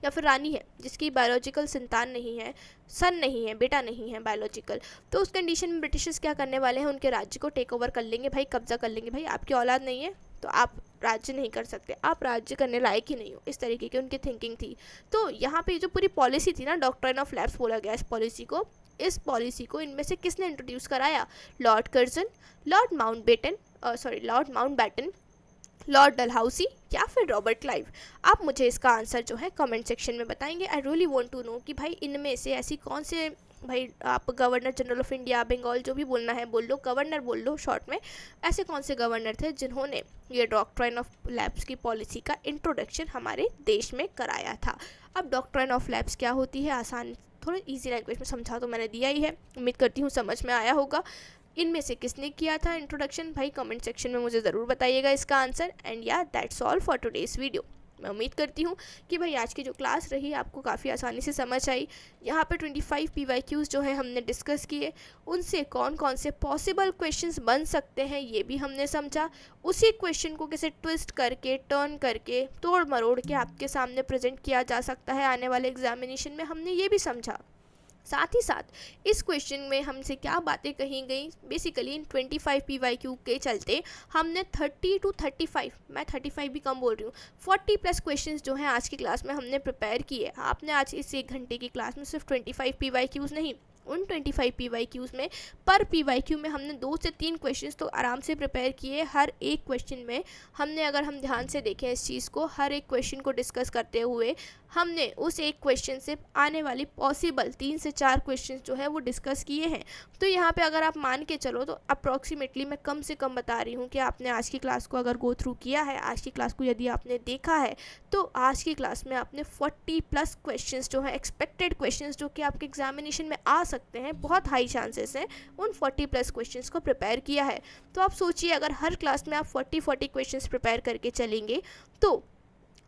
या फिर रानी है जिसकी बायोलॉजिकल संतान नहीं है, सन नहीं है, बेटा नहीं है बायोलॉजिकल, तो उस कंडीशन में ब्रिटिशर्स क्या करने वाले हैं, उनके राज्य को टेक ओवर कर लेंगे, भाई कब्जा कर लेंगे, भाई आपकी औलाद नहीं है तो आप राज्य नहीं कर सकते, आप राज्य करने लायक ही नहीं हो। इस तरीके की उनकी थिंकिंग थी। तो यहाँ पे जो पूरी पॉलिसी थी ना, डॉक्ट्राइन ऑफ लैप्स बोला गया इस पॉलिसी को इनमें से किसने इंट्रोड्यूस कराया? Lord Curzon, Lord Mountbatten, Lord Dalhousie, या फिर रॉबर्ट क्लाइव। आप मुझे इसका आंसर जो है कमेंट सेक्शन में बताएंगे। I really want to know कि भाई इनमें से ऐसी कौन से, भाई आप governor general of India, Bengal, जो भी बोलना है बोल लो, गवर्नर बोल लो शॉर्ट में, ऐसे कौन से गवर्नर थे जिन्होंने ये डॉक्ट्राइन ऑफ लैप्स की पॉलिसी का इंट्रोडक्शन हमारे देश में कराया था। अब डॉक्ट्राइन ऑफ लैप्स क्या होती है, आसान थोड़ा इजी लैंग्वेज में समझा तो मैंने दिया ही है, उम्मीद करती हूँ समझ में आया होगा। इनमें से किसने किया था इंट्रोडक्शन, भाई कमेंट सेक्शन में मुझे ज़रूर बताइएगा इसका आंसर। एंड या that's all for today's video. मैं उम्मीद करती हूँ कि भाई आज की जो क्लास रही आपको काफ़ी आसानी से समझ आई। यहाँ पे 25 PYQs जो है हमने डिस्कस किए, उनसे कौन कौन से पॉसिबल क्वेश्चंस बन सकते हैं ये भी हमने समझा। उसी क्वेश्चन को कैसे ट्विस्ट करके, टर्न करके, तोड़ मरोड़ के आपके सामने प्रेजेंट किया जा सकता है आने वाले एग्जामिनेशन में, हमने ये भी समझा। साथ ही साथ इस क्वेश्चन में हमसे क्या बातें कही गई, बेसिकली इन 25 PYQ के चलते हमने 30 to 35, मैं 35 भी कम बोल रही हूँ, 40+ क्वेश्चंस जो हैं आज की क्लास में हमने प्रिपेयर किए। आपने आज इस 1 घंटे की क्लास में सिर्फ 25 PYQs नहीं उन 25 PYQs में पर PYQ में हमने 2 से 3 क्वेश्चंस तो आराम से प्रिपेयर किए। हर एक क्वेश्चन में हमने, अगर हम ध्यान से देखें इस चीज़ को, हर एक क्वेश्चन को डिस्कस करते हुए हमने उस एक क्वेश्चन से आने वाली पॉसिबल 3 से 4 क्वेश्चंस जो है वो डिस्कस किए हैं। तो यहाँ पे अगर आप मान के चलो तो अप्रॉक्सीमेटली मैं कम से कम बता रही हूँ कि आपने आज की क्लास को अगर गो थ्रू किया है, आज की क्लास को यदि आपने देखा है, तो आज की क्लास में आपने 40+ क्वेश्चंस जो है, एक्सपेक्टेड क्वेश्चंस जो कि आपके एग्जामिनेशन में आ सकते हैं, बहुत हाई चांसेस हैं, उन 40+ क्वेश्चंस को प्रिपेयर किया है। तो आप सोचिए अगर हर क्लास में आप 40 क्वेश्चंस प्रिपेयर करके चलेंगे तो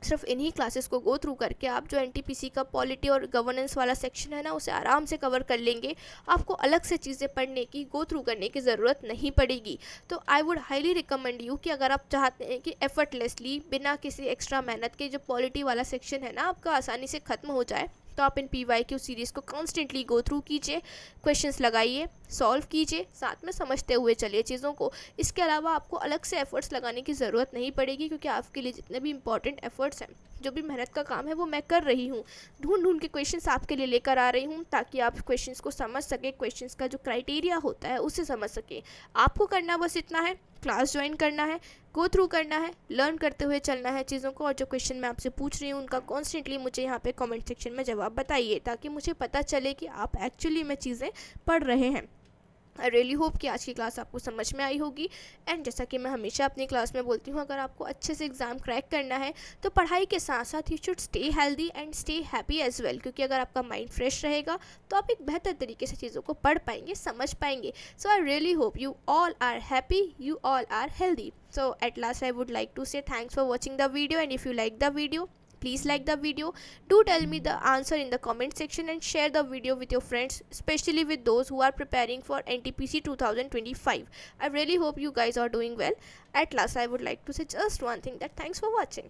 सिर्फ इन्हीं क्लासेस को गो थ्रू करके आप जो एनटीपीसी का पॉलिटी और गवर्नेंस वाला सेक्शन है ना, उसे आराम से कवर कर लेंगे। आपको अलग से चीज़ें पढ़ने की, गो थ्रू करने की ज़रूरत नहीं पड़ेगी। तो I would highly recommend you कि अगर आप चाहते हैं कि एफर्टलेसली, बिना किसी एक्स्ट्रा मेहनत के, जो पॉलिटी वाला सेक्शन है ना आपका आसानी से ख़त्म हो जाए, तो आप इन PYQ सीरीज़ को कॉन्स्टेंटली गो थ्रू कीजिए, क्वेश्चंस लगाइए, सॉल्व कीजिए, साथ में समझते हुए चलिए चीज़ों को। इसके अलावा आपको अलग से एफर्ट्स लगाने की ज़रूरत नहीं पड़ेगी, क्योंकि आपके लिए जितने भी इंपॉर्टेंट एफर्ट्स हैं, जो भी मेहनत का काम है, वो मैं कर रही हूँ। ढूंढ के क्वेश्चंस आपके लिए लेकर आ रही हूँ, ताकि आप क्वेश्चंस को समझ सकें, क्वेश्चंस का जो क्राइटेरिया होता है उसे समझ सकें। आपको करना बस इतना है, क्लास ज्वाइन करना है, गो थ्रू करना है, लर्न करते हुए चलना है चीज़ों को, और जो क्वेश्चन मैं आपसे पूछ रही हूँ उनका कॉन्स्टेंटली मुझे यहाँ पे कमेंट सेक्शन में जवाब बताइए, ताकि मुझे पता चले कि आप एक्चुअली में चीज़ें पढ़ रहे हैं। आई रियली होप कि आज की क्लास आपको समझ में आई होगी। एंड जैसा कि मैं हमेशा अपनी क्लास में बोलती हूँ, अगर आपको अच्छे से एग्ज़ाम क्रैक करना है तो पढ़ाई के साथ साथ you should stay healthy and stay happy as well, क्योंकि अगर आपका माइंड फ्रेश रहेगा तो आप एक बेहतर तरीके से चीज़ों को पढ़ पाएंगे, समझ पाएंगे। So I really hope you all are happy, you all are healthy. So at last I would like to say thanks for watching the video, and if you like the video, please like the video. Do tell me the answer in the comment section and share the video with your friends, especially with those who are preparing for NTPC 2025. I really hope you guys are doing well. At last I would like to say just one thing, that thanks for watching.